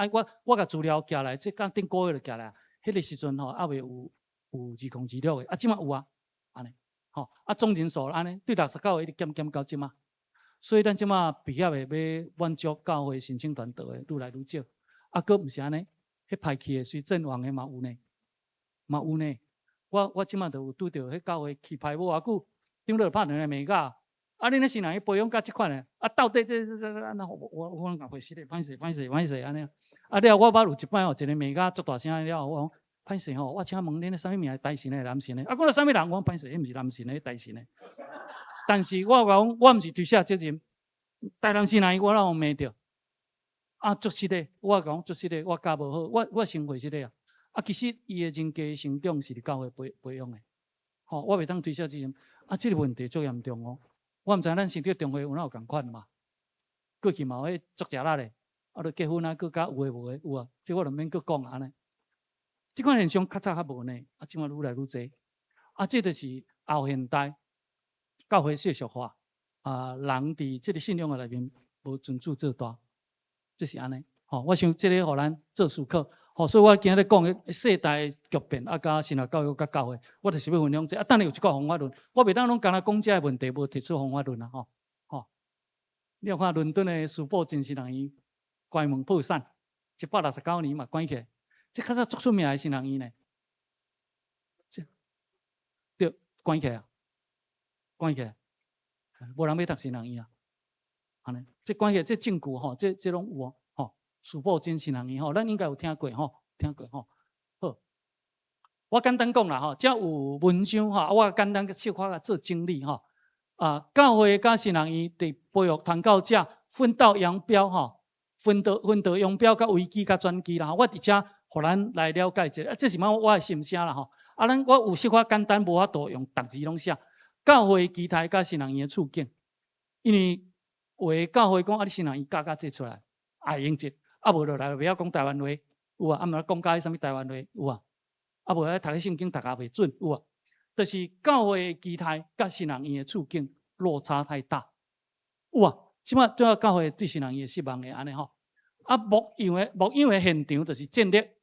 我甲资料寄来，这刚顶个月就寄来，迄个时阵还未有2026个，即马有啊，安尼。总人数安尼对69个一直减到即马，所以咱即马毕业的要满足教会申请团队的愈来愈少，佫毋是安尼，迄派去的随阵亡的嘛有呢，我即马就有拄着迄教会去派无偌久，长老拍电话问甲，恁咧神人去培养甲即款的，到底这我讲会死咧，歹势安尼，了我捌有一摆有一个问甲足大声了，我讲。歹势吼，我请问恁咧啥物名？大神诶，男神诶？讲了啥物人？我讲歹势，迄毋是男神诶，大神诶。但是我讲，我毋是推卸责任，台南神人我哪有骂着？足实的，我讲足实的，我教无好，我先回实的啊。其实伊诶人格成长是伫教会培养诶，我袂当推卸责任。即个问题足严重哦。我毋知咱成立中会有哪有共款嘛？过去嘛有迄足食力咧，就结婚佫甲有诶无诶有啊，即我就免佫讲安尼。即款现象较早较无呢，即马愈来愈侪。这就是后现代教会世俗化，人伫即个信仰内面无尊主做大，这是安尼。我想即个互咱做思考。所以我今日讲的世代巨变，加神学教育甲教会，我就是要分享这。等下有一个方法论，我袂当拢干那讲这个问题，无提出方法论啦。你有看伦敦的斯布真神人院关门破产，169年嘛关起来。这较早足出名的神人院呢，对，关起来，无人要读神人院啊，安尼，这关起来，这证据这拢有哦，斯布真神人院咱应该有听过好，我简单讲啦只有文章我简单小可做整理教会甲神人院伫培育传教者，分道扬镳分道扬镳甲危机甲转机啦，我伫遮。互咱来了解一下，这是我的心声啦我有小可简单，无法度用逐字拢写。教会期待甲神人院的处境，因为有的教会讲神人院教这出来，用这，无落来袂晓讲台湾话，有啊，毋来讲甲什物台湾话，有啊，无来读圣经读也袂准，有啊。就是教会期待甲神人院的处境落差太大，有啊。即马对教会对神人院失望的安尼牧养的现场就是战略。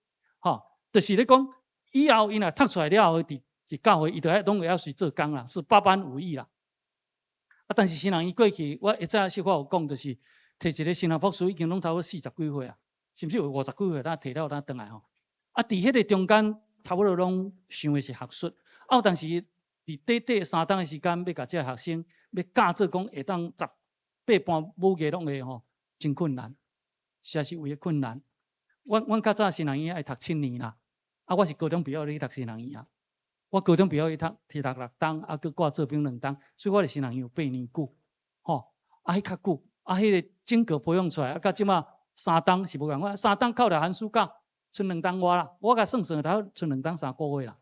就是咧讲，以后因若读出来了后，伫教会伊就拢会晓随做工啦，是百般无益啦。但是神人院过去，我会早小可有讲，就是摕一个神学博士已经拢差不多40几岁啊，甚至有50几岁，摕了倒来伫迄个中间，差不多拢想的是学术。但是伫短3档的时间，要甲这学生要教做讲会当18般武艺拢会真困难，实在是有个困难。阮较早神人院爱读7年啦，我是高中毕业咧读神人院啊。我高中毕业去读6档，佮挂做兵2档，所以我伫神人院有8年久，迄较久，迄个整个培养出来，到即马3档是无共款，3档靠着寒暑假，剩2档外啦，我甲算算，头剩2档3个月啦。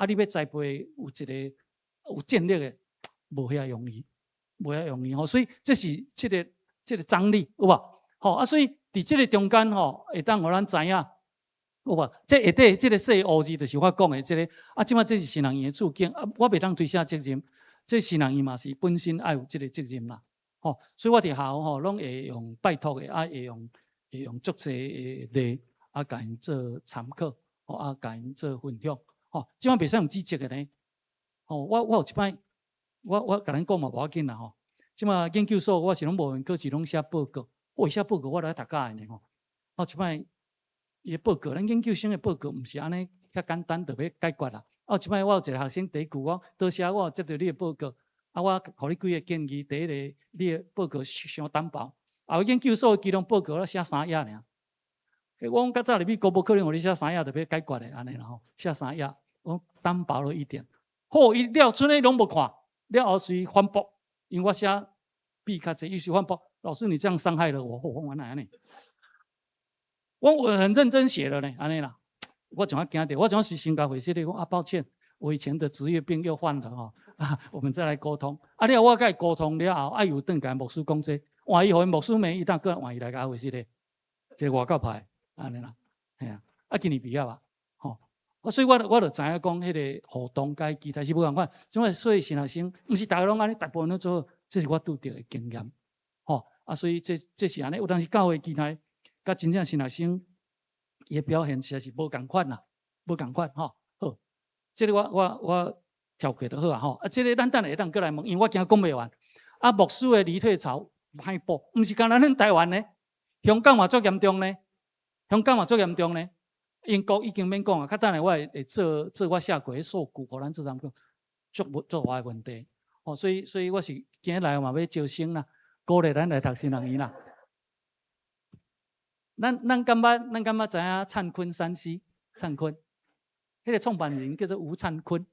你要栽培有一个有战略的，无遐容易，所以这是这个张力，有无？所以。伫即个中间会当互咱知影，有无？这下底这个细乌字就是我讲的这个啊，即摆这是新人院的处境啊，我袂当推卸责任。这新人院嘛是本身爱有这个责任啦，吼，所以我伫校吼拢会用拜托的，会用足济的例啊，甲因做参考，吼啊，甲因做分享，吼，即摆袂使用指责的呢，吼，我有一摆，我甲恁讲嘛无要紧啦，吼，即摆研究所我是拢无用考试拢写报告，我写报告我来读教的呢，吼，哦，即摆伊报告，咱研究生的报告毋是安尼遐简单就要解决啦。哦，即摆我有一个学生第一句讲，多谢我接到你的报告，啊，我互你几个建议。第一个，你的报告伤单薄，啊，研究所的其中报告我写3页尔。我讲较早入去，国无可能互你写3页就要解决的安尼啦吼，写3页，我单薄了一点。好，伊了剩的拢无看，了后随反驳，因为我写比较济，伊随反驳，老师你这样伤害了我，我哪安尼？我很认真写了呢，安尼啦。我怎么惊到？我怎么是心肝回息的？讲啊，抱歉，我以前的职业病又犯了哈。啊，我们再来沟通。啊，了我甲伊沟通了后，啊，又转甲牧师讲这，换伊互因牧师名，伊当个换伊来甲回息的，这外口歹安尼啦。系啊，啊，今年毕业啊，吼。所以我就知影讲，迄个互动甲其他是不共款。所以新学生，毋是大家拢安尼，大部分都做，这是我拄到的经验。吼啊，所以这是安尼。有当时教会其他，甲真正新学生。伊表现实在是无共款啦，无共款吼。好，这个我跳过就好啊吼。啊，这个咱等下会当过来问，因为我惊讲袂完。啊，牧师的离退潮歹报，毋是干咱台湾呢，香港嘛足严重呢，香港嘛足严重呢。英国已经免讲啊，较等下我会做我写过的数据，互咱做参考，足大的问题。哦，所以我是今日来嘛要招生啦，鼓励咱来读新人院啦。咱感觉知影灿坤3C，灿坤，迄个创办人叫做吴灿坤，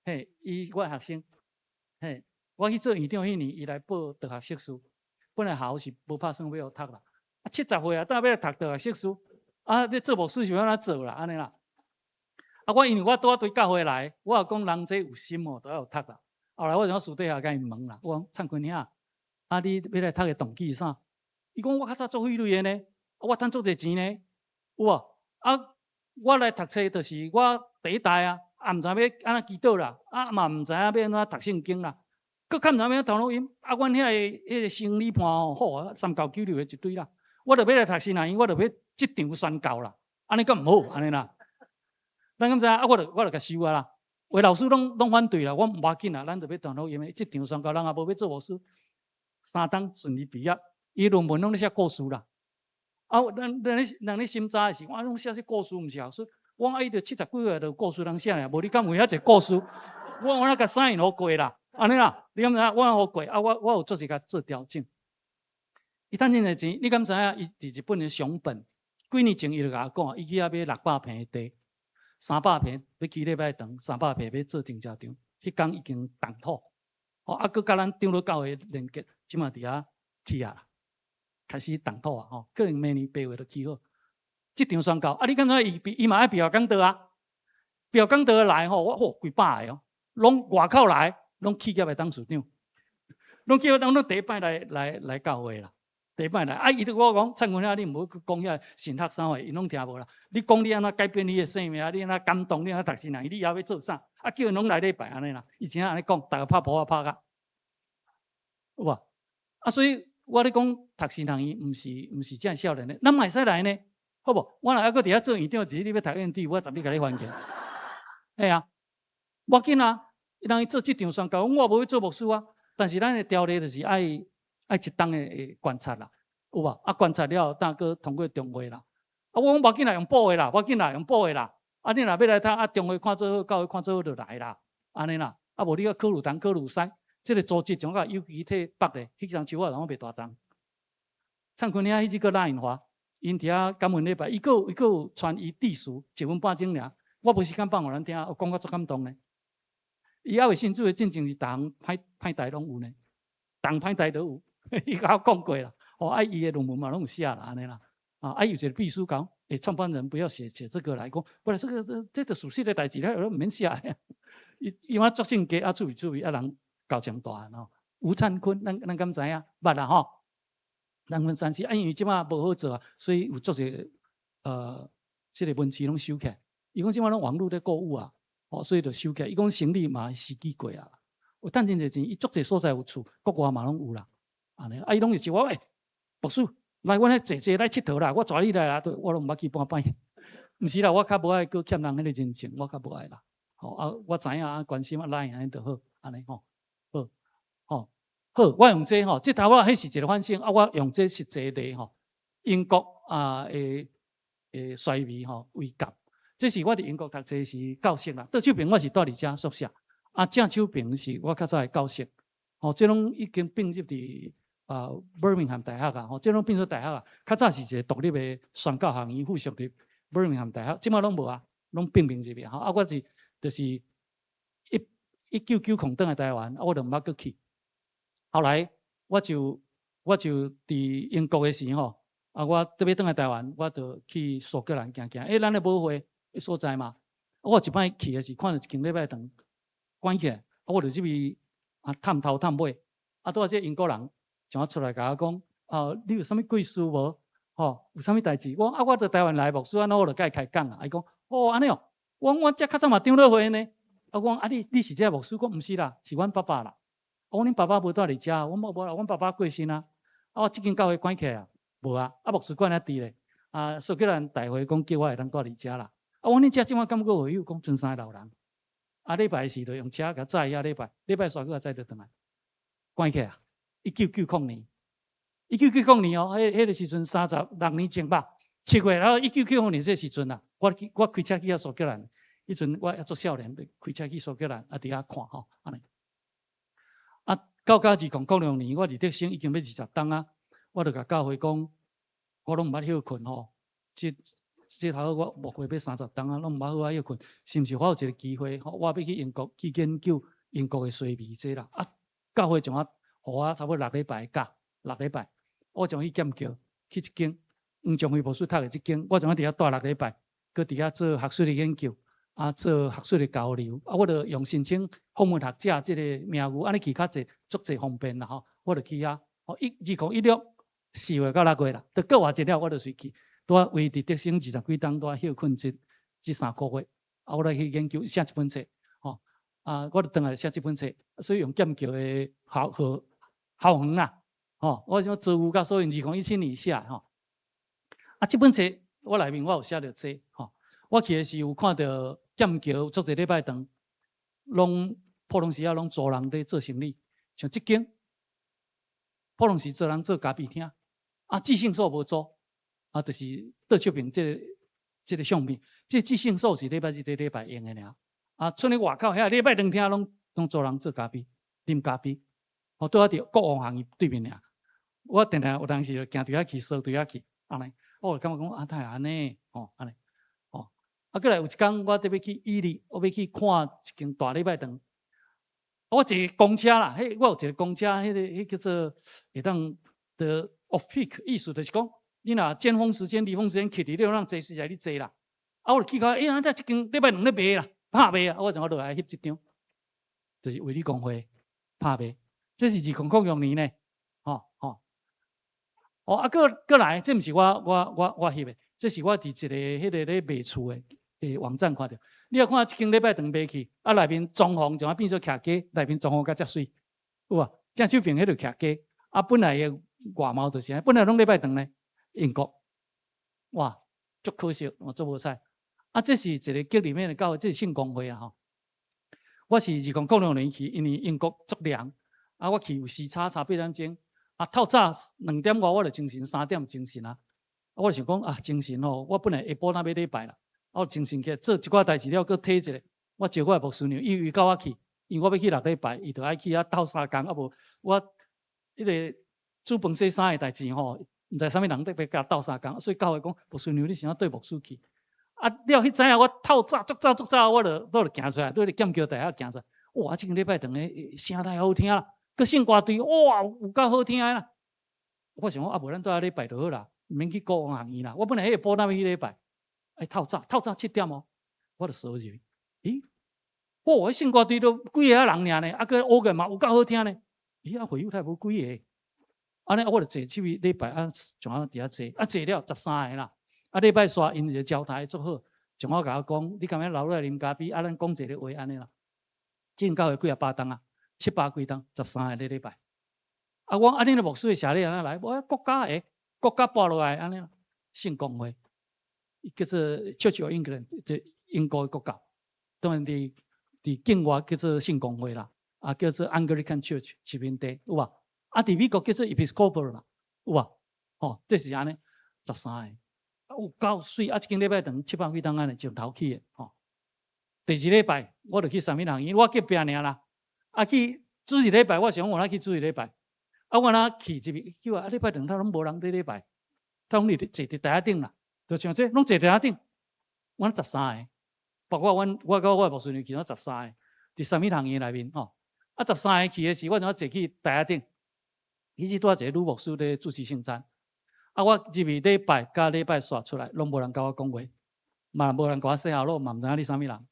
嘿，伊我学生，嘿，我去做院长迄年，伊来报大学硕士，本来校是无拍算要读啦，啊70岁啊，当然要读大学硕士，啊要做牧师是要安怎做啦，安尼啦，啊我因为我拄对教会来，我也讲人这有心哦，都要有读啦，后来我就私底下甲伊问啦，我讲灿坤兄，啊你要来读的动机是啥？伊讲我较早做法律的呢，我赚足侪钱呢，有无？啊，我来读册就是我第一代啊，啊毋知要安怎祈祷啦，啊嘛毋知影要安怎读圣经啦，佮较毋知影头路音，啊，阮遐个迄个生理盘吼好啊，3996的一堆啦，我著要来读新人院，我著要即场宣教啦，安尼敢毋好安尼啦？咱敢知影啊？我著甲收啊啦，话老师拢反对啦，我无要紧啦，咱著要头路音的即场宣教，人也无要做牧师，3档顺利毕业。伊论文拢咧写故事啦，啊，人咧心早的是，我拢写些故事，毋是后说，我伊着70几岁着故事通写咧，无你敢有遐一个故事？我那甲3印好过啦，安尼啦，你敢知影？我好过啊，我有做一甲做调整。伊趁真侪钱，你敢知影？伊伫日本的熊本，几年前伊就甲我讲，伊去遐买600坪的地，300坪要起礼拜堂，300坪要做停车场，迄工已经动土，哦，啊，佮甲咱长老教会连结，即马伫遐起啊啦。开始动土啊！吼，可能明年8月就起好。即场宣告啊，你敢知伊嘛爱毕业讲道啊？毕业讲道来吼，我几百个哦，拢外口来，拢企业的董事长，拢企业拢第一摆来教会啦，第一摆来啊！伊对我讲，灿坤兄，你唔好去讲遐神学啥话，伊拢听无啦。你讲你安怎改变你的生命，你安怎感动，你安怎读新人，你也要做啥？啊，叫因拢来礼拜安尼啦。以前安尼讲，大家拍婆啊拍甲，有无？啊，所以。我咧讲读新人院，毋是正少年的，咱嘛会使来呢，好无？我若还搁伫遐做院长，只你要读院长，我十日甲你还钱。哎啊，无紧啊，人伊做即场宣告，我无要做牧师啊。但是咱的条例就是爱一档的观察啦，有无？啊，观察了，当搁通过中会啦。啊，我讲无紧啦，用补的啦，无紧啦，用补的啦。啊，你若要来读，啊，中会看做好，教会看做好就来啦，安尼啦。啊，无你个考虑东考虑西。这个组织从甲有机体北咧，迄张树我让我袂大张。灿坤遐迄只个拉印花，因伫遐感恩礼拜，伊个有传伊地书1分半钟尔，我无时间放互咱听，我讲甲足感动呢。伊还未信主的进前是逐项歹代拢有呢，逐项歹代都有，伊甲我讲过啦。哦，啊，伊的论文嘛拢有写啦，安尼啦。啊，有一个秘书讲，创办人不要写这个来讲，不然这个属实的代志咧，都免写。伊我作性格啊，趣味啊人。高强大吼，吴灿坤，咱敢知影？捌啦吼。人分3C，因为即马无好做啊，所以有做些这个文字拢收起来。伊讲即摆拢网络咧购物啊，所以就收起来。伊讲生理嘛时机过啊，有趁真侪钱，伊足侪所在有厝，国外嘛拢有啦。安尼，伊拢是我喂，牧师来，阮遐坐来佚佗啦，我带你来啦，我拢毋捌去半摆。毋是啦，我较无爱搁欠人迄个人情，我较无爱啦。我知影关心来安尼就好，安尼好，我用这即头我迄是一个反省，我用这实际的英国诶衰微为鉴。这是我伫英国读册时教室啦，倒手边我是住伫遮宿舍，正手边是我较早的教室。这拢已经并入伫Birmingham 大学啊，这拢变做大学啊。较早是一个独立的宣教学院附属伫 Birmingham 大学，即摆拢无啊，拢并入去啊。我是就是1990空转来台湾，我就毋捌搁去。后来我就伫英国的时我特别转来台湾，我就去苏格兰行行。咱咧舞会的所在嘛，我一摆去的是看到一间礼拜堂关起来，我就入去探头探尾。拄仔这英国人从出来甲我讲，你有啥物贵事无？有啥物代志？我到台湾来牧师，我就甲伊开讲啊。伊讲，安尼哦，我遮较早嘛长老会呢。我讲你是这牧师？我毋是啦，是阮爸爸啦。我讲恁爸爸无住伫遮，我无啦，阮爸爸过身啊。我即间教会关起来啊，无啊。牧师管遐伫咧。苏格兰大会讲叫我会当住伫遮啦。我讲恁遮即摆敢有有讲剩3个老人。礼拜时就用车甲载遐礼拜煞个载倒转来，关起来啊。1990年，1990年迄个时阵36年前吧，7月，然后1990年这时阵啊，我开车去苏格兰，迄阵我还做少年，开车去苏格兰伫遐看安尼。到2006年，我伫德省已经要20冬啊，我就甲教会讲，我拢毋捌休困这头我牧会要30冬啊，拢毋捌好休困，是毋是我有一个机会，我要去英国去研究英国的衰微这啦。教会从互我差不多6礼拜教，6礼拜，我从去剑桥去一间黄宗辉牧师读的这间，我从伫遐住6礼拜，搁伫遐做学术的研究，做学术的交流，我就用申请访问学者这个名誉，安尼去较济，足济方便啦我就去遐，2016 4月到6月啦，就过完节了，我就随去，维伫德省20几冬，休困这3个月，我来去研究写一本册，我就倒来写这本册，所以用剑桥的校园啦，我想做务甲所用2017年写这本册我内面我有写到这，我去的时有看到剑桥足侪礼拜堂，普通时啊拢租人在做生意，像这间普通时做人做咖啡厅，即兴所无租，就是倒手边这个相片，这即兴所是礼拜日礼拜用的尔，村里外口遐礼拜堂厅拢租人做咖啡，啉咖啡。拄伫国王行业对面尔，我定定有当时就行对遐去，扫对遐去，安尼，我就感觉讲太安尼，安尼，过来有一天我特别去伊犁，我要去看一间大礼拜堂，我坐公车啦，我有一个公车，迄叫做会当的 off peak， 意思就是讲，你若尖峰时间、离峰时间去，你就让坐时来你坐啦，我就去看，这间礼拜堂咧卖啦，拍卖啊，我就落来翕一张，就是为你讲话拍卖。这是2006年呢，过来，这毋是我翕的，这是我伫一个迄个咧卖厝的网站看到。你要看一间礼拜堂卖去，内面装潢就变做徛街，内面装潢甲遮水，有啊，正手边迄个徛街，本来的外貌就是，本来拢礼拜堂呢，英国，哇，足可惜，足无彩。这是一个局里面的教会，这是圣公会啊我是2006年去，因为英国足凉。我去有时差8点钟，透早2点外我就精神，3点精神啊。我就想讲精神我本来下晡那要礼拜啦，我精神起来做一寡代志了，搁体一下。我招我的牧师娘，伊教我去，因为我要去6礼拜，伊就爱去斗3工，无我迄个煮饭洗衫的代志毋知啥物人特别甲斗3工，所以教会讲牧师娘，你想要对牧师去？了迄知影我透早足早，我就行出来，对剑桥大学行出来。哇，这个礼拜堂的声太好听啦！佮圣歌队，哇，有够好听啦！我想讲无咱倒礼拜就好啦，毋免去国王行院啦。我本来迄个补那去礼拜，透早7点我就扫入去。迄圣歌队都几个人尔呢？佮学个嘛有够好听呢。会友太无几个，安尼我就坐去礼拜，像伫遐坐，坐了13个啦。礼拜煞因一个交代做好，从我甲我讲，你敢要留落来啉咖啡？咱讲一个话安尼啦。进教会几啊8档啊，700几档，13个礼拜。我安尼的牧师写咧安尼来，我国家的国家拨落来安尼啦，圣公会，叫做 Church of England， 即英国的国教，当然伫境外叫做圣公会啦，叫做 Anglican Church 殖民地有无？伫美国叫做 Episcopal 啦，有无？这是安尼13个，有够水，一间礼拜等700几档安尼上头去的，第二礼拜我就去三民行院，我隔壁尔啦，去主日礼拜，我想我去主日礼拜。我若去一边，叫礼拜堂他拢无人伫礼拜，他拢坐伫台顶啦，就像这拢坐台顶，阮13个，包括我甲我牧师娘去，我13个，伫三民行院内面13个去的时，我就坐去台顶，其实拄一个女牧师咧主持圣餐，我入去礼拜甲礼拜煞出来，拢无人甲我讲话，嘛无人甲我说下落，嘛毋知影你啥物人，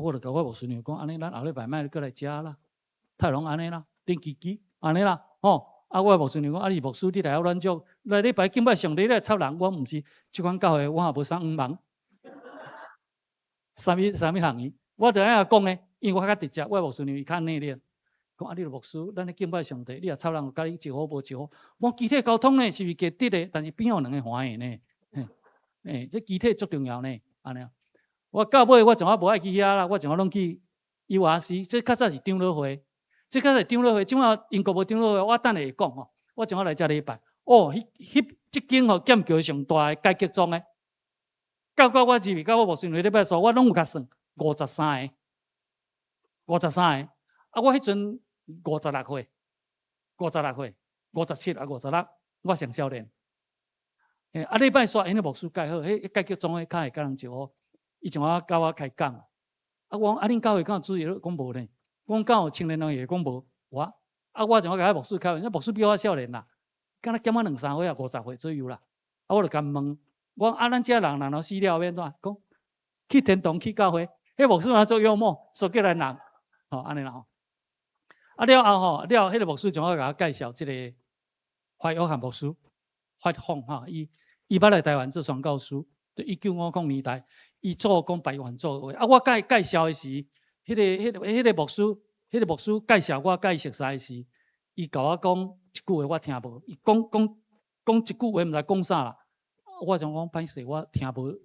我就甲我牧师娘讲，安尼咱后礼拜莫过来食啦，太拢安尼啦，顶叽叽安尼啦。我牧师娘讲，你牧师你来乱做，来礼拜敬拜上帝来插人，我毋是即款教会，我也无啥黄忙。啥物行业，我就安尼讲呢，因为我较直接，我牧师娘伊较内敛，讲你牧师，咱咧敬拜上帝，你也插人有甲你招好无招好，我集体沟通呢是毋是价值的？但是边有两个欢喜呢？这集体足重要呢，安尼。我到尾我从无爱去遐啦，我从拢去URC，这较早是长老会。这个是长老会，即摆英国无长老会，我等下会讲我从来遮礼拜，即间剑桥上大的改革中的，到我入去，到我牧师娘礼拜数，我拢有甲算53个，我迄阵56岁，57、56，我上少年。礼拜数因个牧师改好，迄改革中的较会甲人招好，伊从甲我开讲，我讲恁教会敢有注意？讲无呢。我讲敢有青年人会讲无？我从甲牧师开玩笑，牧师比我少年啦，敢若减我2、3岁50岁左右啦。我就甲问，我咱遮人若死了免怎？讲去天堂去教会，迄牧师若做幽默，说叫咱人，安尼啦了后迄个牧师从甲我介绍即个怀约翰牧师，发放伊捌来台湾做宣教师，就1950年代，伊做讲排湾做话，我甲伊介绍的是。迄个牧师介绍我甲伊熟悉的时，伊甲我讲一句话我听无，伊讲一句话毋知讲啥啦。我就讲歹势，我听无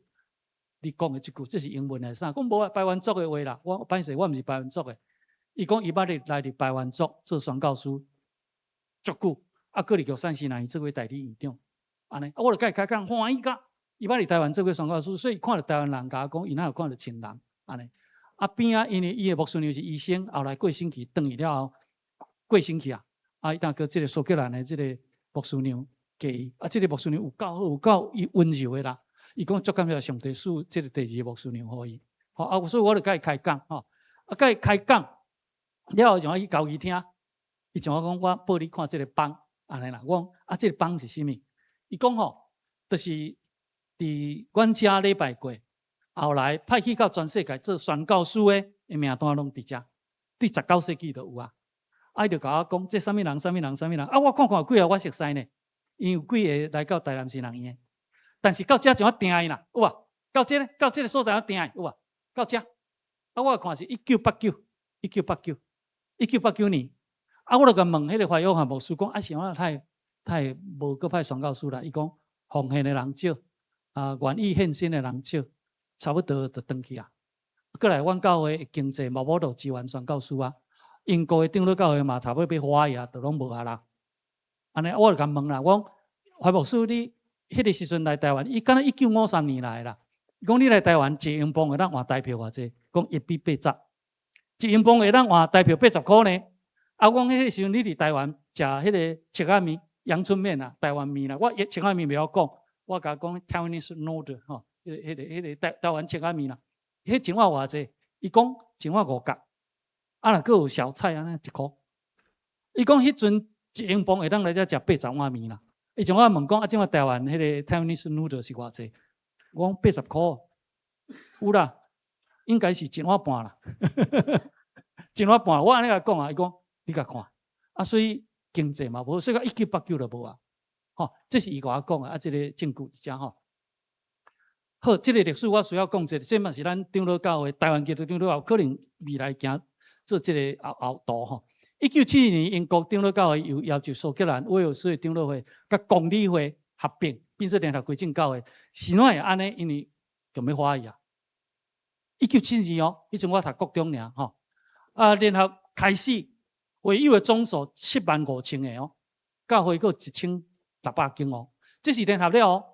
你讲的即句，这是英文的啥？讲无啊，排湾族的话啦。我歹势，我毋是排湾族的。伊讲伊捌来伫排湾族做宣教师，足久，过嚟叫3、4年做为代理院长，安尼。我就甲伊开讲，欢喜甲，伊捌伫台湾做过宣教师，所以看到台湾人甲我讲，伊哪有看到亲人，安尼。边因为伊的牧师娘是医生，后来过身去，转去了后过身去伊当个即个苏格兰的即个牧师娘给伊，即个牧师娘有够好，有够温柔的啦。伊讲足感谢上帝赐即个第二个牧师娘互伊，所以我就甲伊开讲，甲伊开讲了后，就去教伊听。伊像我讲，我报你看即个帮，安尼啦。我讲即个帮是啥物？伊讲就是伫阮遮礼拜过。后来派去到全世界做宣教师的名单拢伫遮，对19世纪就有伊就甲我讲，这啥物人，我看有几个我熟悉呢，因有几个来到台南新人院，但是到遮就要定伊啦，有无？到这个所在要定伊，有无？到遮，我看是1989年，我就甲问迄个怀约翰牧师讲，是我太无搁派宣教师啦，伊讲奉献的人少，愿意献身的人少。差不多就转去过来，阮教会经济毛都支援宣教师英国的长老教会嘛，差不多要花就拢无啦。安尼，我就甲问啦，我讲怀牧师，你迄个时阵来台湾，伊敢若1953年来啦。伊讲你来台湾一英镑会当换台票偌济？讲1:80，一英镑会当换台票80块呢。我讲迄个时阵你伫台湾食迄个切仔面、阳春面台湾面我切仔面袂晓讲，我甲讲 Taiwanese noodle 迄个台湾切仔面迄钱我偌济？伊讲钱我5角，若佫有小菜1箍。伊讲迄阵一英镑会当来遮食80碗面啦。伊像我问讲即马台湾迄个 Taiwanese noodle 是偌济？我讲80箍，有啦，应该是1碗半啦，1碗半。我安尼甲讲伊讲你甲看所以经济嘛无，所以到1989就无这是伊甲我讲即个证据遮好，这个历史我需要讲一下，这嘛是咱长老教会台湾基督长老教会可能未来行做这个后道吼。1972年，英国长老教会又要求苏格兰威尔士的长老会甲公理会合并，并且联合归正教会，是哪会安尼？因为就要花呀。1972年哦，迄阵我读国中尔吼，联合开始，会友的总数75000个哦，教会佫1600间哦，这是联合了哦。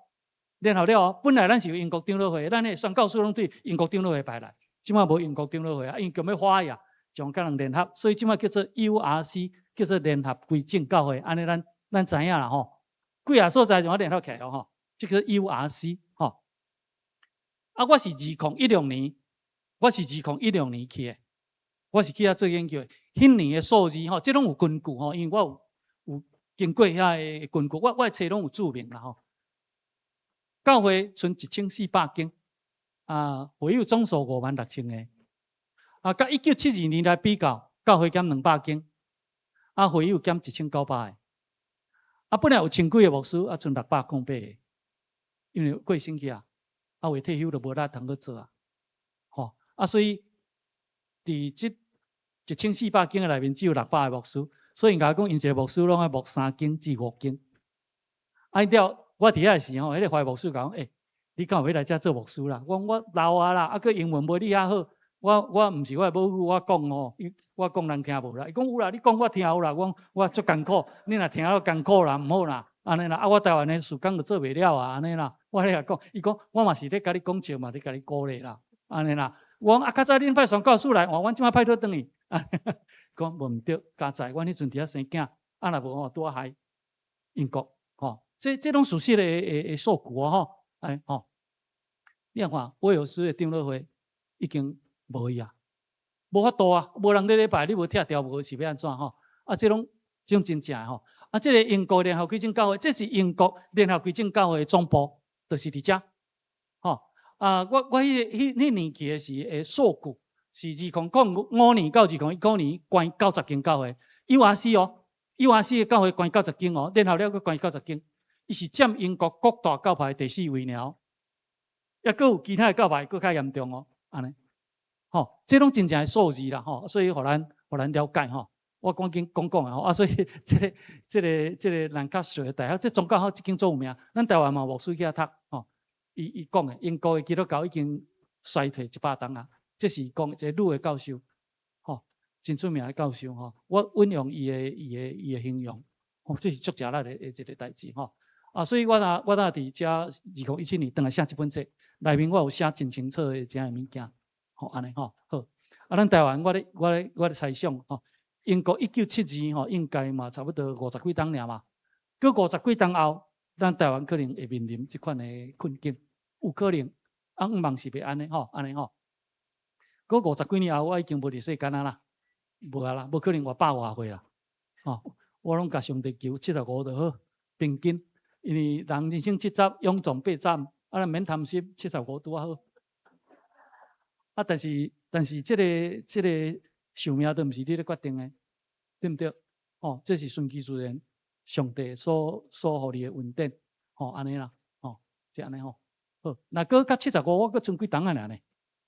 联合了哦，本来咱是有英国长老会，咱的宣教士拢对英国长老会排来，即摆无英国长老会啊，因为要花呀，将甲人联合，所以即摆叫做 URC， 叫做联合归正教会，安尼咱知影啦吼。几啊所在就联合起来哦吼，这个 URC 吼。我是2016年，我是2016年去的，我是去遐做研究的。迄年的数字吼，这拢有根据吼，因为我有经过遐的根据，我的册拢有注明啦吼。教会剩1400间，会友总数56000个，甲1972年来比较，教会减200间，会友减1900个，本来有千几个牧师，剩608个，因为过身去为退休就无力通去做吼，所以伫这1400间的内面只有600个牧师，所以甲讲因一个牧师拢爱牧3间至5间，了。我伫遐时吼，迄个怀牧师讲，你敢有要来遮做牧师啦？我老啦，佫英文无你遐好。我毋是我母语，我讲吼，我讲人听无啦。伊讲有啦，你讲我听有啦。我足艰苦，你若听了艰苦啦，毋好啦，安尼啦。我台湾的事工就做袂了安尼啦。我咧讲，伊讲我嘛是咧甲你讲笑嘛，咧甲你鼓励啦，安尼啦。我讲较早恁派宣教士来，阮即摆派倒转去。讲无毋对，加在阮迄阵伫遐生囝，若无吼拄害英国吼。这拢属实的数据吼，你看威尔士的长老会已经无去无法度无人咧拜，你无拆掉无是要安怎吼？这种真正吼，这个英国联合归正教会，这是英国联合归正教会的总部，就是伫遮吼。我迄年期的是数据是2005年到2019年关90间教会 ，URC 哦 ，URC 的教会关90间哦，联合了佫关90间。伊是占英国各大教派第4位了，也佫有其他的教派佫较严重哦，安尼，吼，这拢真正的数字啦，吼，所以互咱了解吼，我赶紧讲的吼，所以这个兰卡斯特大学，这宗教学已经做有名，咱台湾嘛牧师去遐读吼，伊讲的英国的基督教已经衰退100档啊，这是讲一个女的教授，吼，真出名的教授吼，我引用伊的形容，吼，这是足正力的一个代志吼。所以我伫遮2017年，当来写这本册，内面我有写真清楚的这样物件，吼，安尼吼，好。咱台湾我咧猜想吼，英国1972年吼，应该嘛差不多50几档尔嘛，过50几档后，咱台湾可能会面临这款的困境，有可能，毋茫是袂安尼吼，安尼吼。过50几年后，我已经无伫世间啦，无啦，无可能活100多岁啦，吼，我拢甲上帝求75就好，平均。因为人人生70，勇壮80，咱免贪心，75拄好。但是这个寿命都毋是你咧决定的，对毋对？这是顺其自然，上帝所互你的稳定，安尼啦，即安尼吼。好，那搁甲75，我搁剩几档啊尔呢？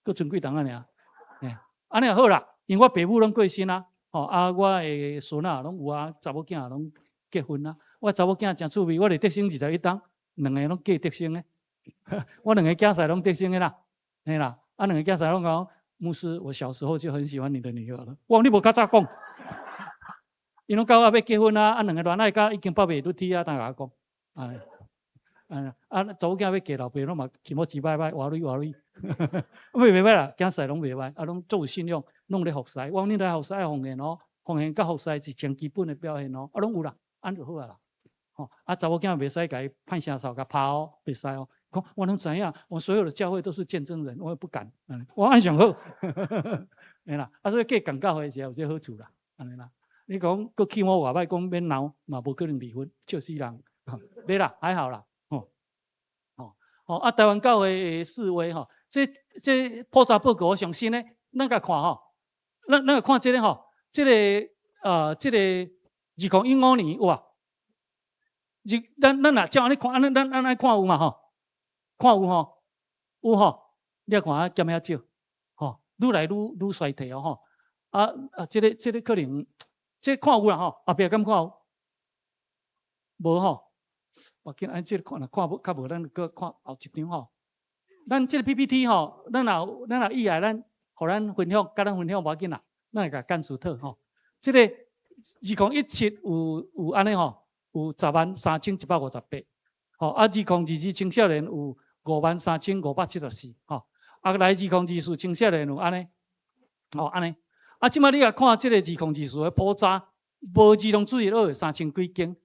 搁剩几档啊尔？安尼也好啦，因为我爸母拢过身啊，我的孙仔拢有啊，查某囝拢结婚啊。我查某囝真趣味，我伫德生21档，2个拢嫁德生的，我2个囝婿拢德生的啦，嘿啦，2个囝婿拢讲，牧师，我小时候就很喜欢你的女儿了。我讲你无较早讲，因拢到我要结婚啊，2个恋爱甲已经8月入天啊，当甲我讲，查某囝要嫁老爸，拢嘛起码几摆摆，活累，袂歹啦，囝婿拢袂歹，拢足有信用，拢咧服侍。我讲恁来服侍爱奉献哦，奉献甲服侍是最基本的表现哦，拢有啦，安就好啊啦。查某囝袂使甲伊派声哨甲拍哦，袂使哦。讲我拢知影，我所有的教会都是见证人，我也不敢。我按上好，嘿啦。所以嫁共教会是有这好处啦，安尼啦。你讲佮起我外歹讲免闹，嘛无可能离婚，笑死人。袂啦，还好啦。台湾教会的示威吼，这普查报告我上新诶，咱甲看吼，咱甲看这个吼，这个2015年有啊。咱若照安尼看，咱看有嘛吼？看有吼？有吼，你看啊减遐少，吼，愈来愈衰退哦吼。这个可能，这看有啦吼，后壁敢看有？无吼，我见按这个看无较无，咱搁看后一张吼。咱这个 PPT 吼，咱若意来，咱互咱分享，甲咱分享无要紧啦，咱会甲干事特吼。这个2017有安尼吼，有103158，吼2022青少年有53574，吼来2024青少年有安尼，吼安尼。即摆你来看这个2024的普查，无儿童主义学的3000几间。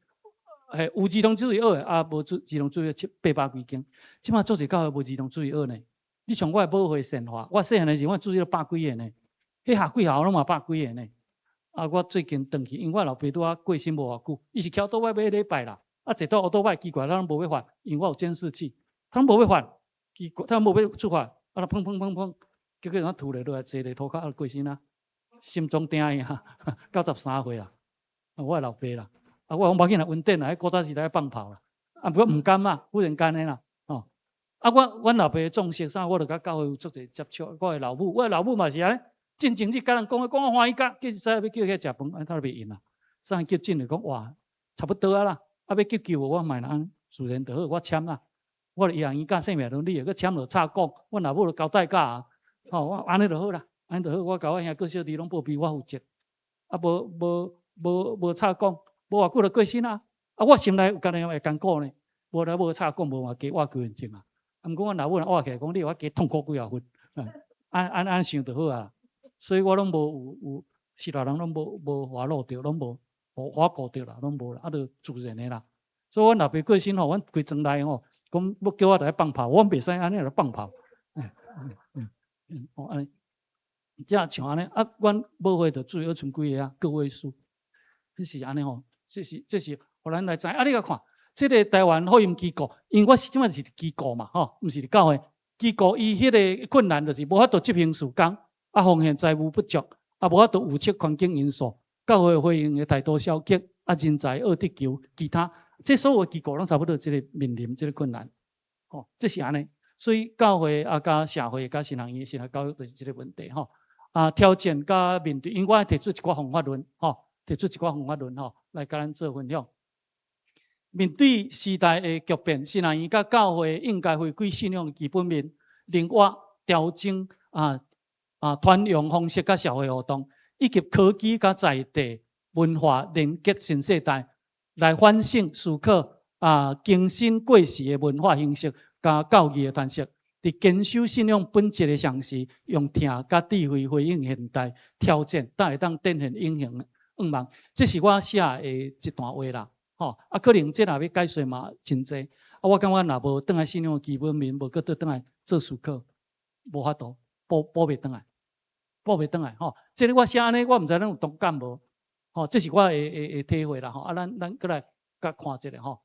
有儿童主义学的，无儿童主义800几间。即摆做者教会无儿童主义学呢？你像我的保会善化，我细汉的时候我注意了100几个呢，迄下几校拢嘛100几个呢。我最近转去，因为我老爸拄过身无偌久，伊是翘倒摆买礼拜啦，坐到乌倒摆奇怪，他拢无要发，因为我有监视器，他拢无要发，奇怪，他无要出发，砰砰砰砰，结果吐落来坐咧涂骹过身啊，心脏疼呀，93岁啦，我的老爸啦。我讲无要紧啦，稳定啦，迄古早时代放炮啦，不过毋甘嘛，忽然间的啦，吼。阮老爸种色啥，我著甲教会有足侪接触。我的老母嘛是安尼，进前日甲人讲我欢喜甲，计使要叫遐食饭，他都袂应啦。啥叫进就讲哇，差不多啊啦，要急救我嘛安自然就好，我签啦。我伊行医教生命伦理，佮签落插讲，阮老母就交代教啊，吼，我安尼就好啦，安尼就好。我甲我兄哥小弟拢保庇我负责，无插讲。无偌久就过身啊！我心内有干会艰苦呢，无来无插讲，无话加我个人情啊。毋过阮老母活起来讲，你我加痛苦几啊分，安想就好啊。所以我拢无有世大人拢无滑落着，拢无滑过着啦，拢无啦，就自然的啦。所以阮老爸过身吼，阮规庄内吼，讲要叫我来放炮，阮袂使安尼来放炮。安尼，即像安尼阮保会着注意剩几个啊，个位数，迄是安尼吼。这是，互咱来知。你甲看，这个台湾福音机构，因为我即摆是机构嘛，吼，毋是教会。机构伊迄个困难就是无法度执行事工，奉献财务不足，无法度预测环境因素，教会回应的态度消极，人才恶得求，其他，这所有机构拢差不多这个面临这个困难，吼，这是安尼。所以教会甲社会甲新人教育就是这个问题，吼，挑战甲面对，因为我提出一寡方法论，吼。提出一寡方法论吼，来甲咱做分享。面对时代的巨变，新人甲教会应该回归信仰基本面，另外调整传扬方式甲社会活动，以及科技甲在地文化连结新世代，来反省思考更新过时的文化形式甲教育的传承，伫坚守信仰本质的常识，用听甲智慧回应现代挑战，才会当展现英雄。望，这是我写的一段话啦，吼，可能这若要解说嘛真济，我感觉若无倒来信仰基本面，无搁倒来做思考，无法度补袂倒来，吼。这个我写安尼，我毋知咱有同感无，吼，这是我的体会啦，吼。咱搁来甲看一下吼。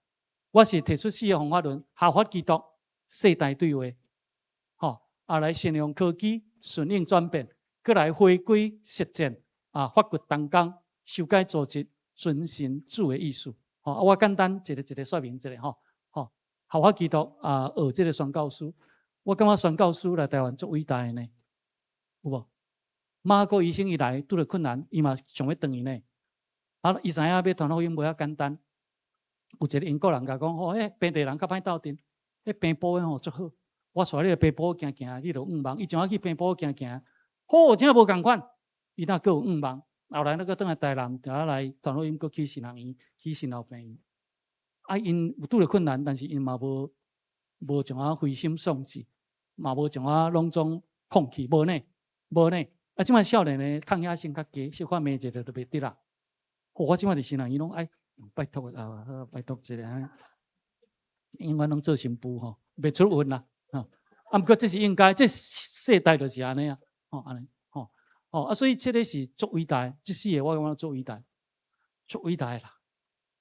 我是提出4个方法论：效法基督、世代对话，吼，来善用科技，顺应转变，搁来回归实践，发掘同工。修改组织，遵循主的意思。我简单一个说明一下吼。效法基督学这个宣教书，我感觉宣教书来台湾足伟大的呢，有无？马哥医生伊来拄着困难，伊嘛想要转去呢。伊知影要传福音无遐简单。有一个英国人甲讲，迄本地人较歹斗阵，迄平埔的足好。我带你来平埔行行，你就望。伊怎啊去平埔行行？好，真无共款。伊那佫有望。后来那个倒来台南，就来传福音，佫去新人院，去新老病院。因有拄着困难，但是因嘛无将我灰心丧志，嘛无将我拢总放弃，无呢。即摆少年的抗压性较低，小可骂一下就袂得啦。我即摆伫新人院拢拜托拜托一下，因为拢做新妇吼，袂出运啦。毋过这是应该，这世代就是安尼啊，安尼。所以这个是足伟大，这4个我感觉足伟大啦。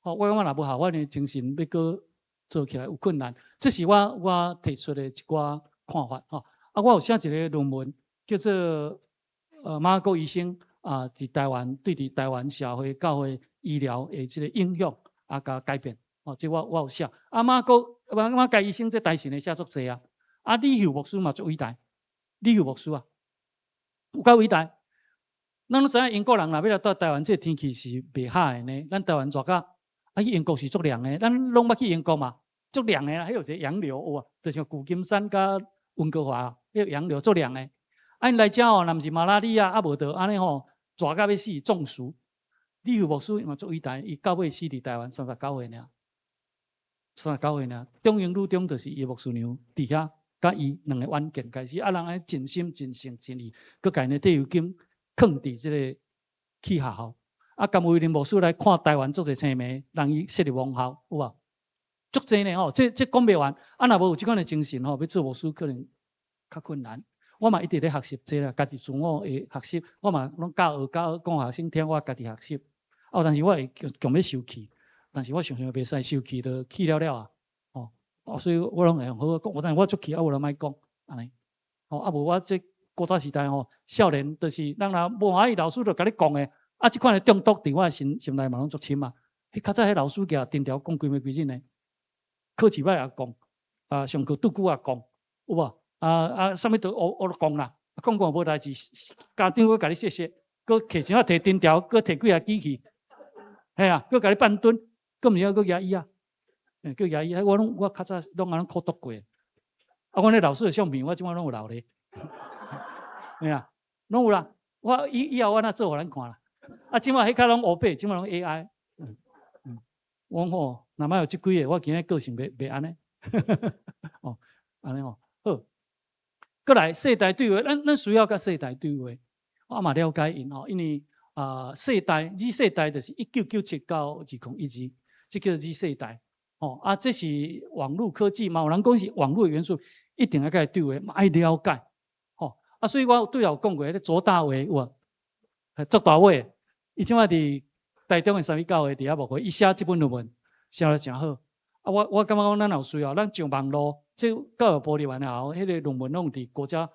我感觉若无效法的精神要搁做起来有困难，这是我提出的一寡看法我有写一个论文，叫做马国医生伫台湾对台湾社会、教会、医疗的这个影响甲改变这我有写。马介医生这代神的写作侪啊，李秀牧师嘛足伟大，李秀牧师啊，有够伟大。咱都知影英国人若要来到台湾，这天气是袂好的呢。咱台湾热甲，啊去英国是足凉的，咱拢捌去英国嘛，足凉的啦。迄有一个洋流有啊，就像旧金山甲温哥华，迄洋流足凉的。啊，因来遮哦，若毋是马拉利亚，啊无得安尼吼，热甲要死，中暑。李秀牧师嘛足伟大，伊到尾死伫台湾39岁尔，39岁尔。中英女中就是伊牧师娘伫遐，甲伊两个远见开始，啊人安尽心尽性尽意，佮家呢退休金放伫即个去学校。啊，甘威廉牧师来看台湾足侪青梅，让伊设立王校，有无？足侪呢吼，这讲袂完。啊，若无有即款的精神吼，要做牧师可能较困难。我嘛一直咧学习这啦，家己自我会学习，我嘛拢教学，讲学生听我家己学习。哦，但是我会强要受气，但是我想袂使受气，就气了啊。哦，所以我拢会用好好讲，但是我足气，我就莫讲安尼。哦，啊无我这古早时代吼，少年就是人若无欢喜，老师就甲你讲诶。啊，即款的中毒伫我心内嘛拢足深啊。迄较早迄老师家定条讲几暝几日呢？考试摆也讲，啊，上课拄久也讲，有无？啥物都学讲啦，讲无代志，家长要甲你谢谢，佮摕钱摕藤条，佮摕几下机器，系啊，佮甲你半蹲，佮毋是佮牙医啊，叫牙医，我较早拢安尼苦读过，啊，阮迄老师的相片，我即摆拢有留咧，系啊，拢有啦，我以后我哪做互咱看啦，啊，即摆迄较拢乌白，即摆拢 AI， 我讲吼，若莫有即几个，我今日个性袂安尼，哦，安尼吼，好。过来世代对话，咱需要甲世代对话，我嘛了解因吼，因为世代Z世代就是1997到2012，这叫 Z世代，哦啊，这是网络科技嘛，有人讲是网络的元素，一定要甲伊对话，嘛爱了解，哦啊，所以我对有讲过，迄个左大为有啊，足大位，伊即摆伫台中的3米9的伫遐牧会，伊写这本论文写得真好，啊，我感觉讲咱有需要，咱上网路。这教育部里面后，迄个论文拢伫国家